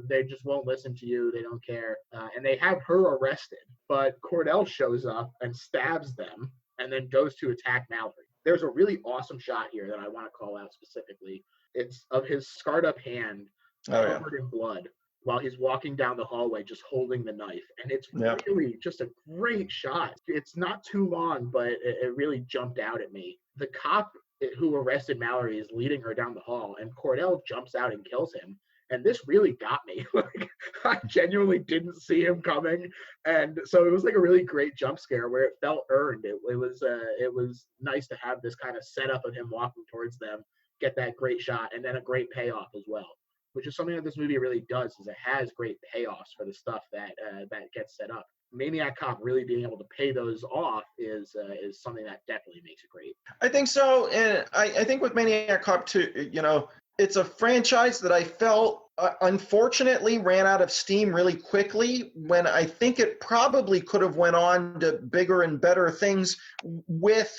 they just won't listen to you. They don't care. And they have her arrested, but Cordell shows up and stabs them and then goes to attack Mallory. There's a really awesome shot here that I want to call out specifically. It's of his scarred up hand covered in blood while he's walking down the hallway just holding the knife. And it's really just a great shot. It's not too long, but it really jumped out at me. The cop who arrested Mallory is leading her down the hall, and Cordell jumps out and kills him. And this really got me. Like, I genuinely didn't see him coming. And so it was like a really great jump scare where it felt earned. It was nice to have this kind of setup of him walking towards them, get that great shot, and then a great payoff as well, which is something that this movie really does, is it has great payoffs for the stuff that gets set up. Maniac Cop really being able to pay those off is something that definitely makes it great. I think so, and I think with Maniac Cop 2, it's a franchise that I felt unfortunately ran out of steam really quickly, when I think it probably could have went on to bigger and better things with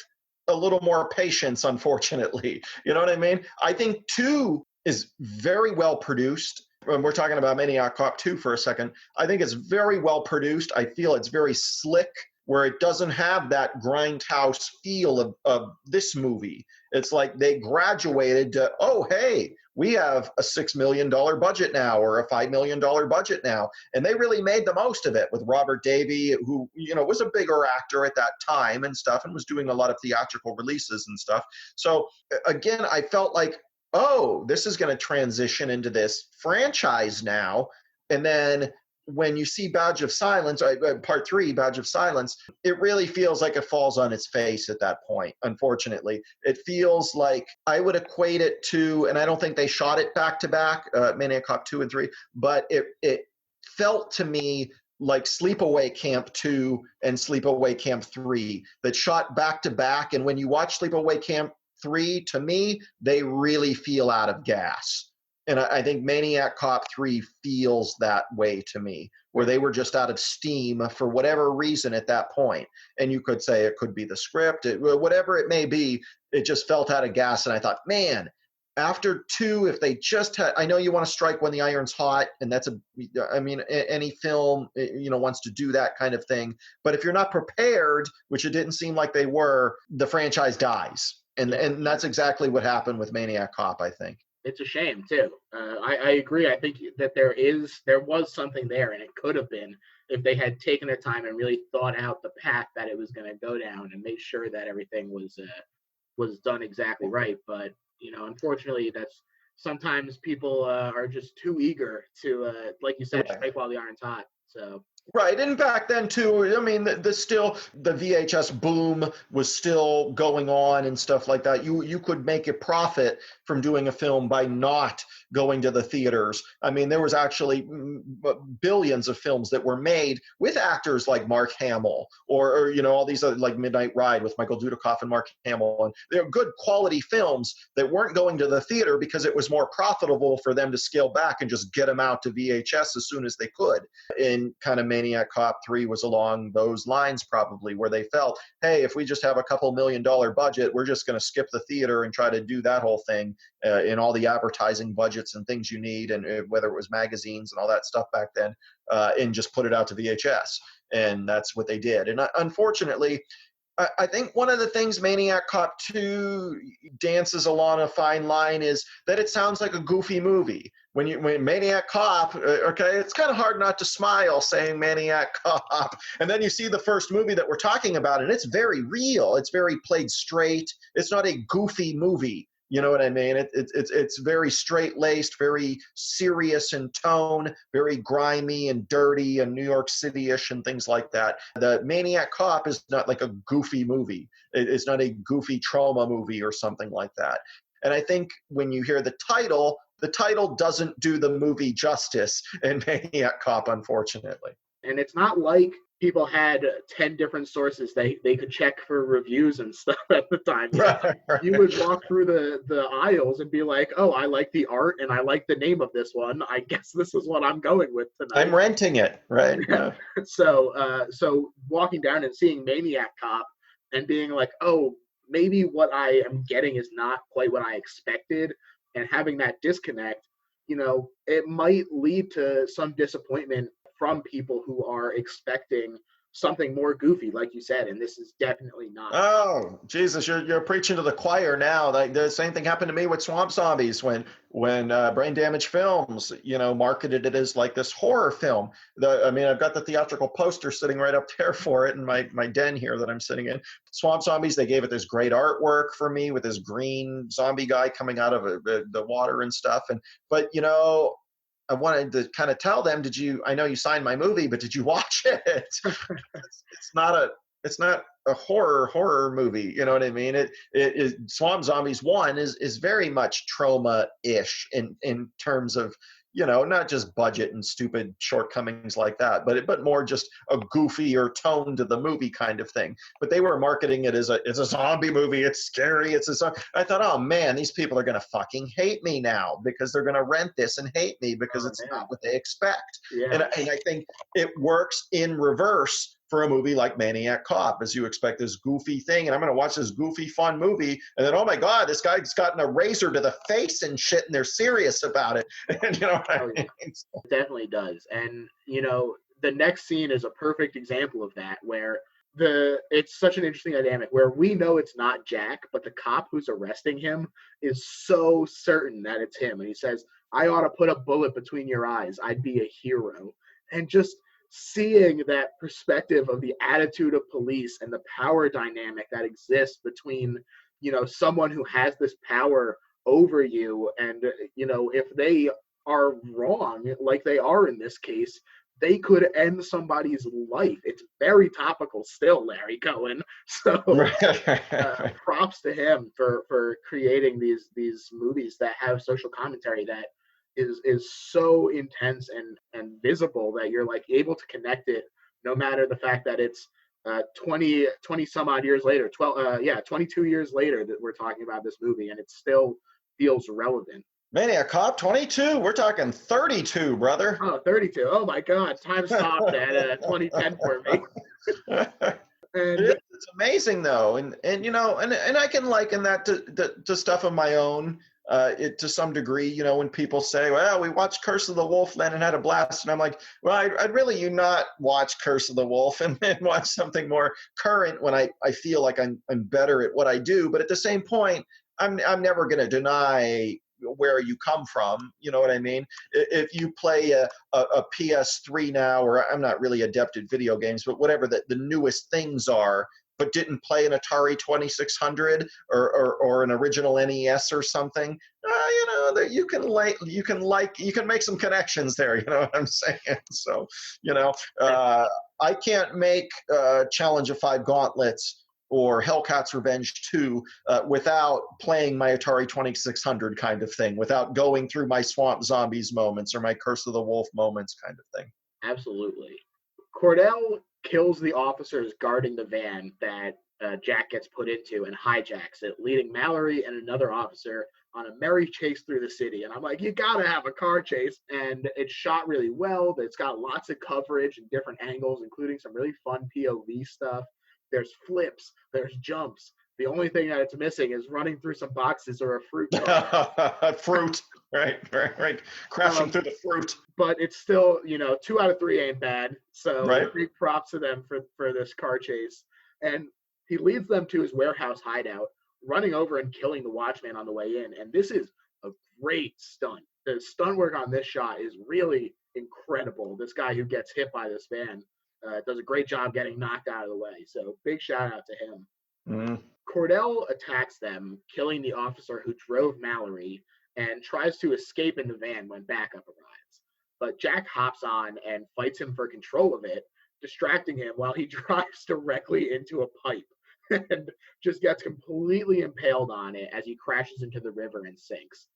a little more patience, unfortunately. You know what I mean? I think 2 is very well produced. When we're talking about Maniac Cop 2 for a second, I think it's very well produced. I feel it's very slick. where it doesn't have that grindhouse feel of this movie. It's like they graduated to, oh, hey, we have a $6 million budget now, or a $5 million budget now. And they really made the most of it with Robert Davey, who, was a bigger actor at that time and stuff, and was doing a lot of theatrical releases and stuff. So again, I felt like, oh, this is going to transition into this franchise now. And then when you see Badge of Silence, part 3, Badge of Silence, it really feels like it falls on its face at that point, unfortunately. It feels like I would equate it to, and I don't think they shot it back to back, Maniac Cop 2 and 3, but it felt to me like Sleepaway Camp 2 and Sleepaway Camp 3 that shot back to back. And when you watch Sleepaway Camp 3, to me, they really feel out of gas. And I think Maniac Cop 3 feels that way to me, where they were just out of steam for whatever reason at that point. And you could say it could be the script, whatever it may be, it just felt out of gas. And I thought, man, after 2, if they just had, I know you want to strike when the iron's hot, and that's any film, wants to do that kind of thing. But if you're not prepared, which it didn't seem like they were, the franchise dies. And that's exactly what happened with Maniac Cop, I think. It's a shame too. I agree. I think that there was something there, and it could have been if they had taken their time and really thought out the path that it was going to go down and made sure that everything was done exactly right. But unfortunately, that's sometimes people are just too eager to, like you said, strike while the iron's hot. So. Right, and back then too, I mean, the VHS boom was still going on and stuff like that. You could make a profit from doing a film by not going to the theaters. I mean, there was actually billions of films that were made with actors like Mark Hamill, or all these other, like Midnight Ride with Michael Dudikoff and Mark Hamill, and they're good quality films that weren't going to the theater because it was more profitable for them to scale back and just get them out to VHS as soon as they could. And kind of Maniac Cop 3 was along those lines, probably, where they felt, hey, if we just have a couple $1 million budget, we're just going to skip the theater and try to do that whole thing in all the advertising budgets and things you need, and whether it was magazines and all that stuff back then, and just put it out to VHS. And that's what they did. And unfortunately, I think one of the things Maniac Cop 2 dances along a fine line is that it sounds like a goofy movie. When Maniac Cop, okay, it's kind of hard not to smile saying Maniac Cop. And then you see the first movie that we're talking about, and it's very real. It's very played straight. It's not a goofy movie. You know what I mean? It's very straight-laced, very serious in tone, very grimy and dirty and New York City-ish and things like that. The Maniac Cop is not like a goofy movie. It's not a goofy trauma movie or something like that. And I think when you hear the title doesn't do the movie justice in Maniac Cop, unfortunately. And it's not like people had 10 different sources they could check for reviews and stuff at the time. Right. You would walk through the aisles and be like, oh, I like the art and I like the name of this one. I guess this is what I'm going with tonight. I'm renting it, right? Yeah. So walking down and seeing Maniac Cop and being like, oh, maybe what I am getting is not quite what I expected, and having that disconnect, it might lead to some disappointment from people who are expecting something more goofy, like you said, and this is definitely not. Oh, Jesus, you're preaching to the choir now. Like the same thing happened to me with Swamp Zombies when Brain Damage Films, marketed it as like this horror film. I've got the theatrical poster sitting right up there for it in my den here that I'm sitting in. Swamp Zombies, they gave it this great artwork for me with this green zombie guy coming out of the water and stuff. But I wanted to kind of tell them, I know you signed my movie, but did you watch it? It's not a horror movie. You know what I mean? It is Swamp Zombies 1 is very much trauma-ish in terms of, not just budget and stupid shortcomings like that, but more just a goofier tone to the movie kind of thing. But they were marketing it as it's a zombie movie. It's scary. I thought, oh man, these people are going to fucking hate me now because they're going to rent this and hate me because it's not what they expect. Yeah. And I think it works in reverse for a movie like Maniac Cop, as you expect this goofy thing, and I'm going to watch this goofy, fun movie, and then, oh my God, this guy's gotten a razor to the face and shit, and they're serious about it. And I mean? It definitely does. And, the next scene is a perfect example of that, where it's such an interesting dynamic where we know it's not Jack, but the cop who's arresting him is so certain that it's him, and he says, "I ought to put a bullet between your eyes. I'd be a hero." And just seeing that perspective of the attitude of police and the power dynamic that exists between, someone who has this power over you, and if they are wrong, like they are in this case, they could end somebody's life. It's very topical still, Larry Cohen. So props to him for creating these movies that have social commentary that is so intense and visible that you're like able to connect it, no matter the fact that it's 20 some odd years later, 22 years later that we're talking about this movie, and it still feels relevant. Maniac Cop 22. We're talking 32, brother. Oh, 32. Oh my God, time stopped at 2010 for me. And it's amazing though, and I can liken that to stuff of my own. To some degree, when people say, "Well, we watched Curse of the Wolf then and had a blast," and I'm like, "Well, I'd really you not watch Curse of the Wolf and watch something more current when I feel like I'm better at what I do." But at the same point, I'm never going to deny where you come from. You know what I mean? If you play a PS3 now, or I'm not really adept at video games, but whatever the newest things are, but didn't play an Atari 2600 or an original NES or something, that you can make some connections there. You know what I'm saying? So, I can't make Challenge of Five Gauntlets or Hellcat's Revenge 2 without playing my Atari 2600 kind of thing, without going through my Swamp Zombies moments or my Curse of the Wolf moments kind of thing. Absolutely. Cordell kills the officers guarding the van that Jack gets put into and hijacks it, leading Mallory and another officer on a merry chase through the city. And I'm like, you gotta have a car chase. And it's shot really well. It's got lots of coverage and different angles, including some really fun POV stuff. There's flips, there's jumps. The only thing that it's missing is running through some boxes or a fruit car. Fruit, right. Crashing through the fruit. But it's still, 2 out of 3 ain't bad. So right. Big props to them for this car chase. And he leads them to his warehouse hideout, running over and killing the watchman on the way in. And this is a great stunt. The stunt work on this shot is really incredible. This guy who gets hit by this van does a great job getting knocked out of the way. So big shout out to him. Mm. Cordell attacks them, killing the officer who drove Mallory, and tries to escape in the van when backup arrives. But Jack hops on and fights him for control of it, distracting him while he drives directly into a pipe and just gets completely impaled on it as he crashes into the river and sinks.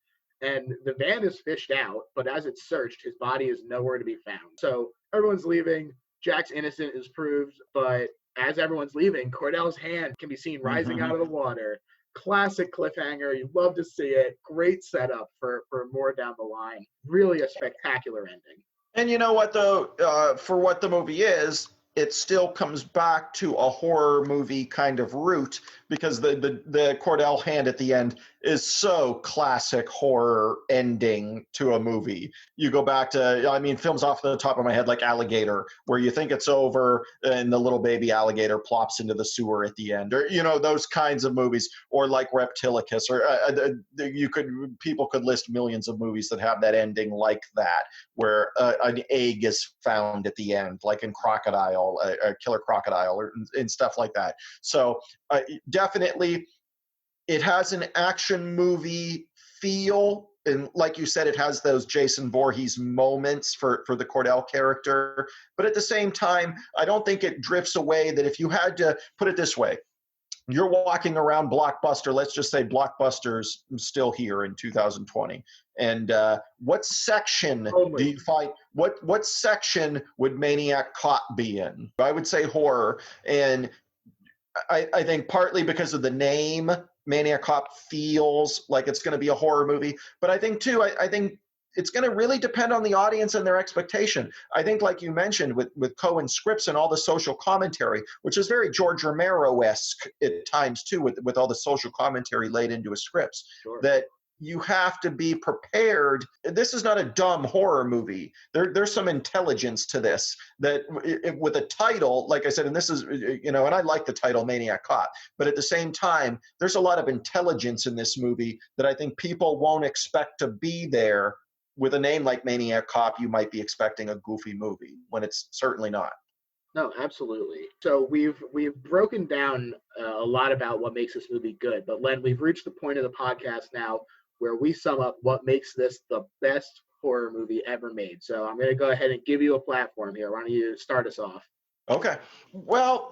And the van is fished out, but as it's searched, his body is nowhere to be found. So everyone's leaving. Jack's innocent is proved, but as everyone's leaving, Cordell's hand can be seen rising out of the water. Classic cliffhanger. You love to see it. Great setup for more down the line. Really a spectacular ending. And you know what, though, for what the movie is, it still comes back to a horror movie kind of route, because the Cordell hand at the end is so classic horror ending to a movie. You go back to, films off the top of my head like Alligator, where you think it's over and the little baby alligator plops into the sewer at the end, or those kinds of movies, or like Reptilicus, or people could list millions of movies that have that ending like that, where an egg is found at the end, like in Crocodile, a Killer Crocodile, and stuff like that. So definitely it has an action movie feel, and like you said, it has those Jason Voorhees moments for the Cordell character, but at the same time, I don't think it drifts away. That if you had to put it this way, you're walking around Blockbuster, let's just say Blockbuster's still here in 2020, and what section do you find, what section would Maniac Cop be in? I would say horror, and I think partly because of the name, Maniac Cop feels like it's going to be a horror movie. But I think, too, I think it's going to really depend on the audience and their expectation. I think, like you mentioned, with Cohen's scripts and all the social commentary, which is very George Romero-esque at times, too, with all the social commentary laid into his scripts, Sure. that you have to be prepared. This is not a dumb horror movie. There's some intelligence to this that with a title, like I said, and this is, and I like the title Maniac Cop, but at the same time, there's a lot of intelligence in this movie that I think people won't expect to be there. With a name like Maniac Cop, you might be expecting a goofy movie when it's certainly not. No, absolutely. So we've broken down a lot about what makes this movie good, but Len, we've reached the point of the podcast now where we sum up what makes this the best horror movie ever made. So I'm going to go ahead and give you a platform here. Why don't you start us off? Okay. Well,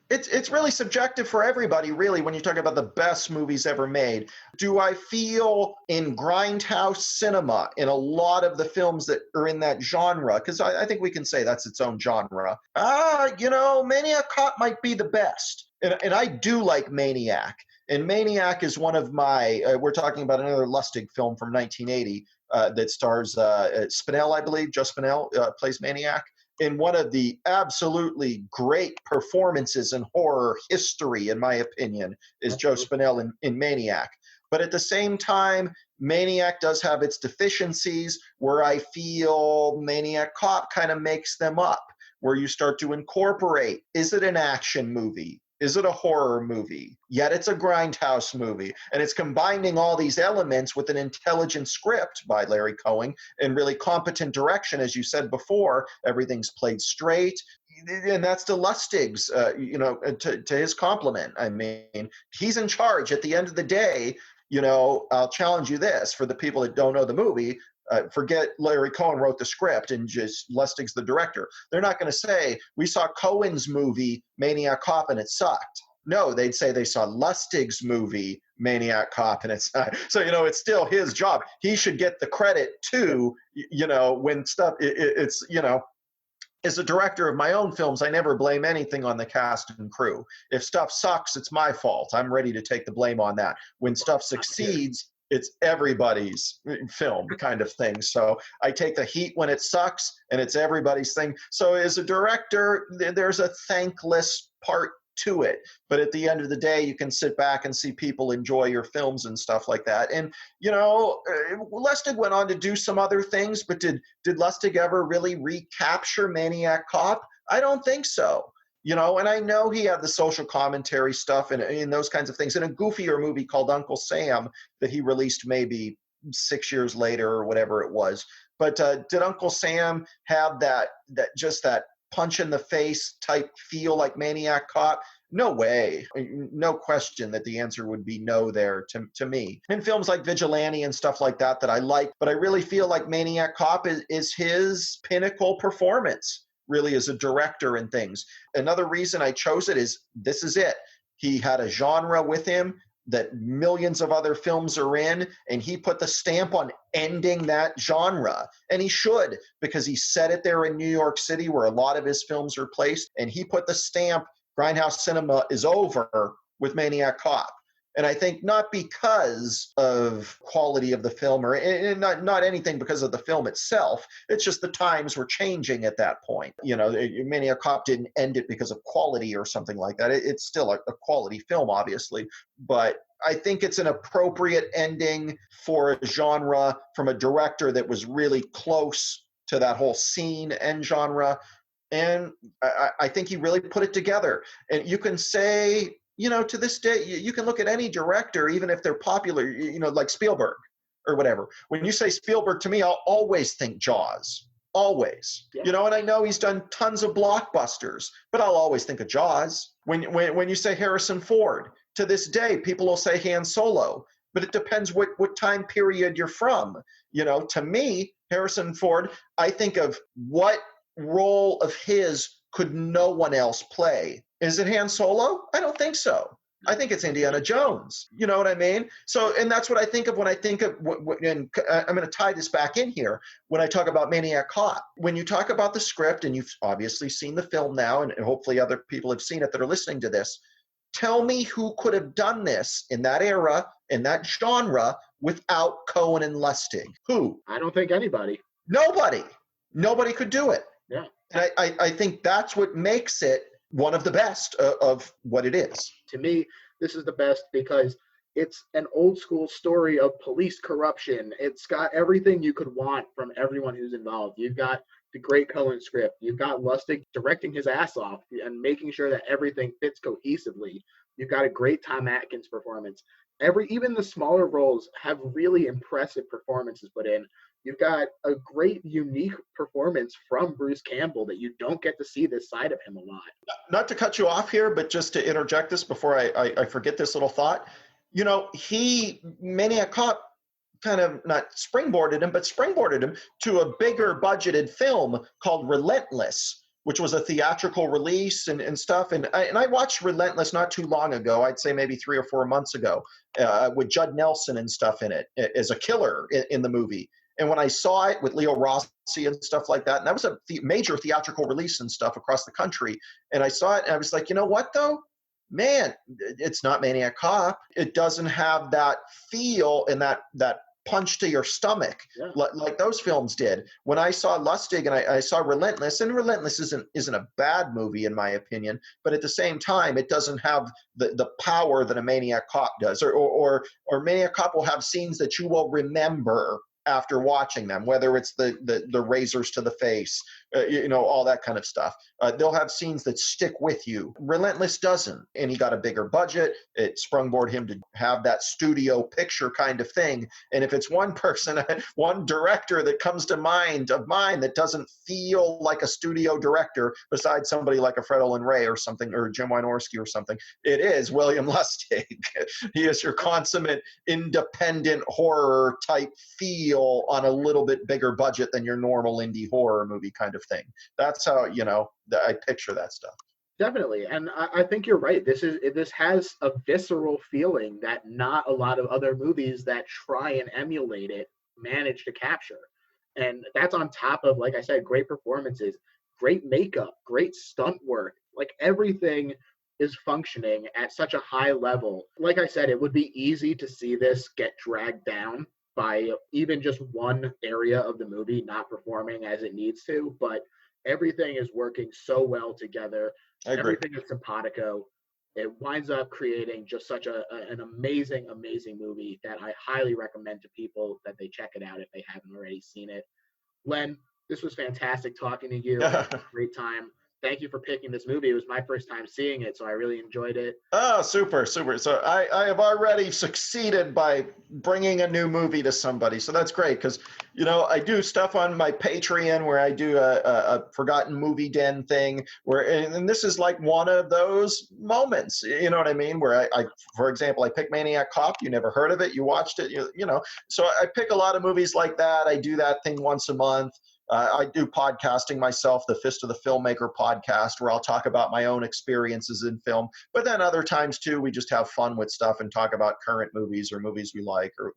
it's really subjective for everybody, really, when you talk about the best movies ever made. Do I feel in grindhouse cinema, in a lot of the films that are in that genre, because I think we can say that's its own genre, Maniac Cop might be the best. And I do like Maniac. And Maniac is one of my, we're talking about another Lustig film from 1980 that stars Spinell, I believe. Joe Spinell plays Maniac. In one of the absolutely great performances in horror history, in my opinion, is Joe Spinell in Maniac. But at the same time, Maniac does have its deficiencies where I feel Maniac Cop kind of makes them up, where you start to incorporate, is it an action movie? Is it a horror movie? Yet it's a grindhouse movie. And it's combining all these elements with an intelligent script by Larry Cohen and really competent direction. As you said before, everything's played straight. And that's to Lustig's, to his compliment. I mean, he's in charge. At the end of the day, I'll challenge you this for the people that don't know the movie. Forget Larry Cohen wrote the script and just Lustig's the director. They're not going to say, we saw Cohen's movie, Maniac Cop, and it sucked. No, they'd say they saw Lustig's movie, Maniac Cop, and it sucked. So, it's still his job. He should get the credit too, when stuff, as a director of my own films, I never blame anything on the cast and crew. If stuff sucks, it's my fault. I'm ready to take the blame on that. When stuff succeeds, it's everybody's film kind of thing. So I take the heat when it sucks, and it's everybody's thing. So as a director, there's a thankless part to it. But at the end of the day, you can sit back and see people enjoy your films and stuff like that. And, Lustig went on to do some other things, but did Lustig ever really recapture Maniac Cop? I don't think so. And I know he had the social commentary stuff and those kinds of things in a goofier movie called Uncle Sam that he released maybe 6 years later or whatever it was. But did Uncle Sam have that punch in the face type feel like Maniac Cop? No way. No question that the answer would be no there to me. In films like Vigilante and stuff like that I like, but I really feel like Maniac Cop is his pinnacle performance, really, as a director and things. Another reason I chose it is this is it. He had a genre with him that millions of other films are in, and he put the stamp on ending that genre. And he should, because he set it there in New York City where a lot of his films are placed, and he put the stamp, grindhouse cinema is over with Maniac Cop. And I think not because of quality of the film or not anything because of the film itself. It's just the times were changing at that point. Maniac Cop didn't end it because of quality or something like that. It's still a quality film, obviously. But I think it's an appropriate ending for a genre from a director that was really close to that whole scene and genre. And I think he really put it together. And you can say, to this day, you can look at any director, even if they're popular, like Spielberg or whatever. When you say Spielberg, to me, I'll always think Jaws. Always. Yeah. And I know he's done tons of blockbusters, but I'll always think of Jaws. When you say Harrison Ford, to this day, people will say Han Solo, but it depends what time period you're from. To me, Harrison Ford, I think of what role of his could no one else play. Is it Han Solo? I don't think so. I think it's Indiana Jones. You know what I mean? So, and that's what I think of when I think of, and I'm going to tie this back in here, when I talk about Maniac Cop. When you talk about the script, and you've obviously seen the film now, and hopefully other people have seen it that are listening to this, tell me who could have done this in that era, in that genre, without Cohen and Lustig. Who? I don't think anybody. Nobody. Nobody could do it. Yeah. And I think that's what makes it one of the best of what it is. To me, this is the best because It's an old school story of police corruption. It's got everything you could want from everyone who's involved. You've got the great Cohen script. You've got Lustig directing his ass off and making sure that everything fits cohesively. You've got a great Tom Atkins performance. Even the smaller roles have really impressive performances put in. You've got a great, unique performance from Bruce Campbell that you don't get to see this side of him a lot. Not to cut you off here, but just to interject this before I forget this little thought. You know, Maniac Cop kind of not springboarded him, but springboarded him to a bigger budgeted film called Relentless, which was a theatrical release and stuff. And I watched Relentless not too long ago. I'd say maybe 3 or 4 months ago, with Judd Nelson and stuff in it as a killer in the movie. And when I saw it with Leo Rossi and stuff like that, and that was a major theatrical release and stuff across the country. And I saw it and I was like, you know what though? Man, it's not Maniac Cop. It doesn't have that feel and that punch to your stomach, Yeah. like those films did. When I saw Lustig and I saw Relentless, and Relentless isn't a bad movie in my opinion, but at the same time, it doesn't have the power that a Maniac Cop does, or Maniac Cop will have scenes that you will remember after watching them, whether it's the razors to the face, all that kind of stuff. They'll have scenes that stick with you. Relentless doesn't, and he got a bigger budget. It sprungboard him to have that studio picture kind of thing. And if it's one person, one director that comes to mind of mine that doesn't feel like a studio director, besides somebody like a Fred Olen Ray or something, or Jim Wynorski or something, it is William Lustig. He is your consummate independent horror type feel on a little bit bigger budget than your normal indie horror movie kind of thing. That's how, I picture that stuff. Definitely. And I think you're right. This has a visceral feeling that not a lot of other movies that try and emulate it manage to capture. And that's on top of, like I said, great performances, great makeup, great stunt work. Like everything is functioning at such a high level. Like I said, it would be easy to see this get dragged down by even just one area of the movie not performing as it needs to, but everything is working so well together. I agree. Everything is simpatico. It winds up creating just such an amazing, amazing movie that I highly recommend to people that they check it out if they haven't already seen it. Len, this was fantastic talking to you. I had a great time. Thank you for picking this movie. It was my first time seeing it, so I really enjoyed it. Oh, super. So I have already succeeded by bringing a new movie to somebody. So that's great because, I do stuff on my Patreon where I do a Forgotten Movie Den thing and this is like one of those moments, you know what I mean? Where I for example, I pick Maniac Cop. You never heard of it. You watched it, So I pick a lot of movies like that. I do that thing once a month. I do podcasting myself, the Fist of the Filmmaker podcast, where I'll talk about my own experiences in film. But then other times, too, we just have fun with stuff and talk about current movies or movies we like or,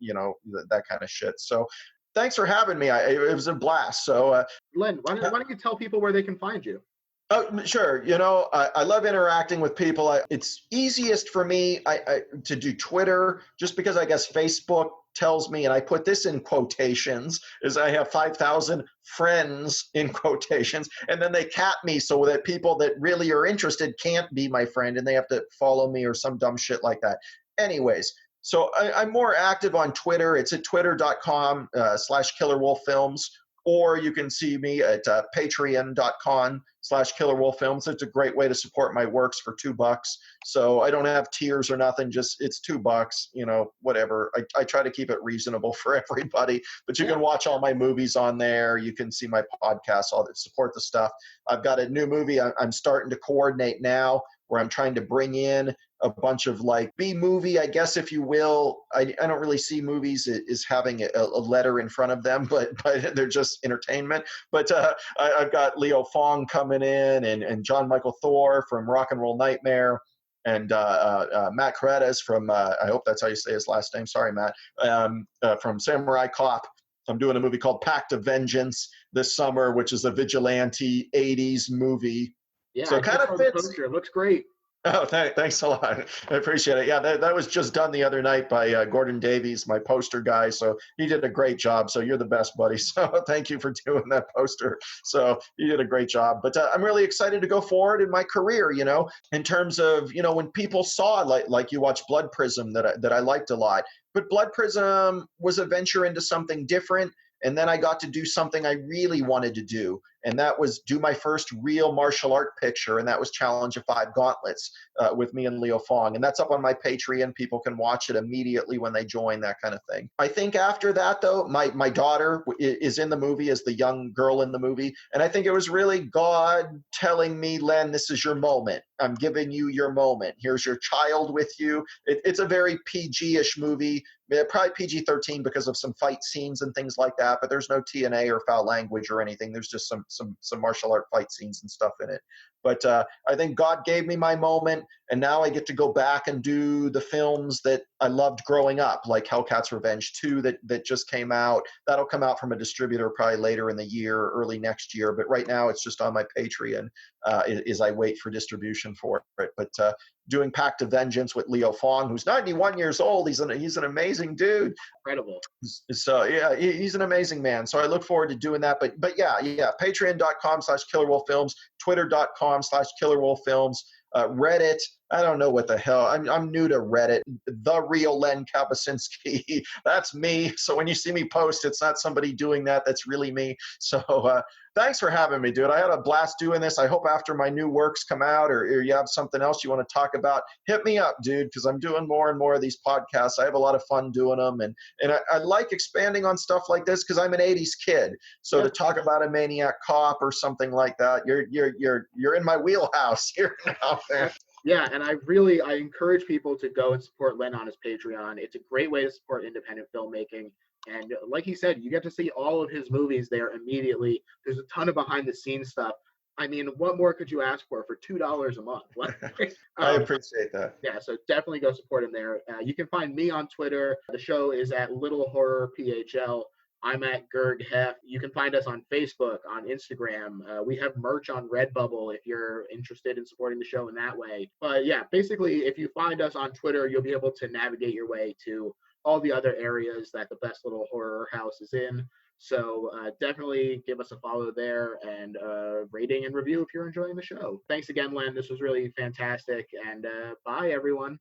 that kind of shit. So thanks for having me. It was a blast. So, Len, why don't you tell people where they can find you? Oh, sure. I love interacting with people. It's easiest for me to do Twitter just because I guess Facebook tells me, and I put this in quotations, is I have 5,000 friends in quotations, and then they cap me so that people that really are interested can't be my friend and they have to follow me or some dumb shit like that. Anyways, so I'm more active on Twitter. It's at twitter.com/KillerWolfFilms. Or you can see me at patreon.com/KillerWolfFilms. It's a great way to support my works for $2. So I don't have tiers or nothing. Just it's $2, whatever. I try to keep it reasonable for everybody. But you can watch all my movies on there. You can see my podcasts, all that, support the stuff. I've got a new movie I'm starting to coordinate now where I'm trying to bring in a bunch of like B-movie, I guess, if you will. I don't really see movies as having a letter in front of them, but they're just entertainment. But I've got Leo Fong coming in and John Michael Thor from Rock and Roll Nightmare and Matt Corretas from, I hope that's how you say his last name. Sorry, Matt, from Samurai Cop. I'm doing a movie called Pact of Vengeance this summer, which is a vigilante 80s movie. Yeah, so it kind of fits. It looks great. Oh, thanks a lot. I appreciate it. Yeah, that was just done the other night by Gordon Davies, my poster guy. So he did a great job. So you're the best, buddy. So thank you for doing that poster. So you did a great job. But I'm really excited to go forward in my career. In terms of when people saw like you watched Blood Prism that I liked a lot. But Blood Prism was a venture into something different. And then I got to do something I really wanted to do, and that was do my first real martial art picture, and that was Challenge of Five Gauntlets with me and Leo Fong. And that's up on my Patreon. People can watch it immediately when they join, that kind of thing. I think after that, though, my daughter is in the movie as the young girl in the movie. And I think it was really God telling me, Len, this is your moment. I'm giving you your moment. Here's your child with you. It's a very PG-ish movie. Probably PG-13 because of some fight scenes and things like that, but there's no TNA or foul language or anything. There's just some martial art fight scenes and stuff in it. But I think God gave me my moment, and now I get to go back and do the films that I loved growing up, like Hellcat's Revenge 2 that just came out. That'll come out from a distributor probably later in the year, early next year. But right now it's just on my Patreon as I wait for distribution for it. But doing Pact of Vengeance with Leo Fong, who's 91 years old. He's an amazing dude. Incredible. So yeah, he's an amazing man. So I look forward to doing that. But yeah, patreon.com/killerwolffilms, twitter.com/killerwolffilms, Reddit. I don't know what the hell. I'm new to Reddit. The real Len Kabasinski. That's me. So when you see me post, it's not somebody doing that. That's really me. So thanks for having me, dude. I had a blast doing this. I hope after my new works come out or you have something else you want to talk about, hit me up, dude, because I'm doing more and more of these podcasts. I have a lot of fun doing them. And I like expanding on stuff like this because I'm an 80s kid. So Yeah. to talk about a Maniac Cop or something like that, you're in my wheelhouse here now, man. Yeah, and I encourage people to go and support Len on his Patreon. It's a great way to support independent filmmaking. And like he said, you get to see all of his movies there immediately. There's a ton of behind the scenes stuff. I mean, what more could you ask for $2 a month? I um, appreciate that. yeah, so definitely go support him there. You can find me on Twitter. The show is at Little Horror PHL. I'm at Gerg Hef. You can find us on Facebook, on Instagram. We have merch on Redbubble if you're interested in supporting the show in that way. But yeah, basically, if you find us on Twitter, you'll be able to navigate your way to all the other areas that the Best Little Horror House is in. So definitely give us a follow there and rating and review if you're enjoying the show. Thanks again, Len. This was really fantastic. And bye, everyone.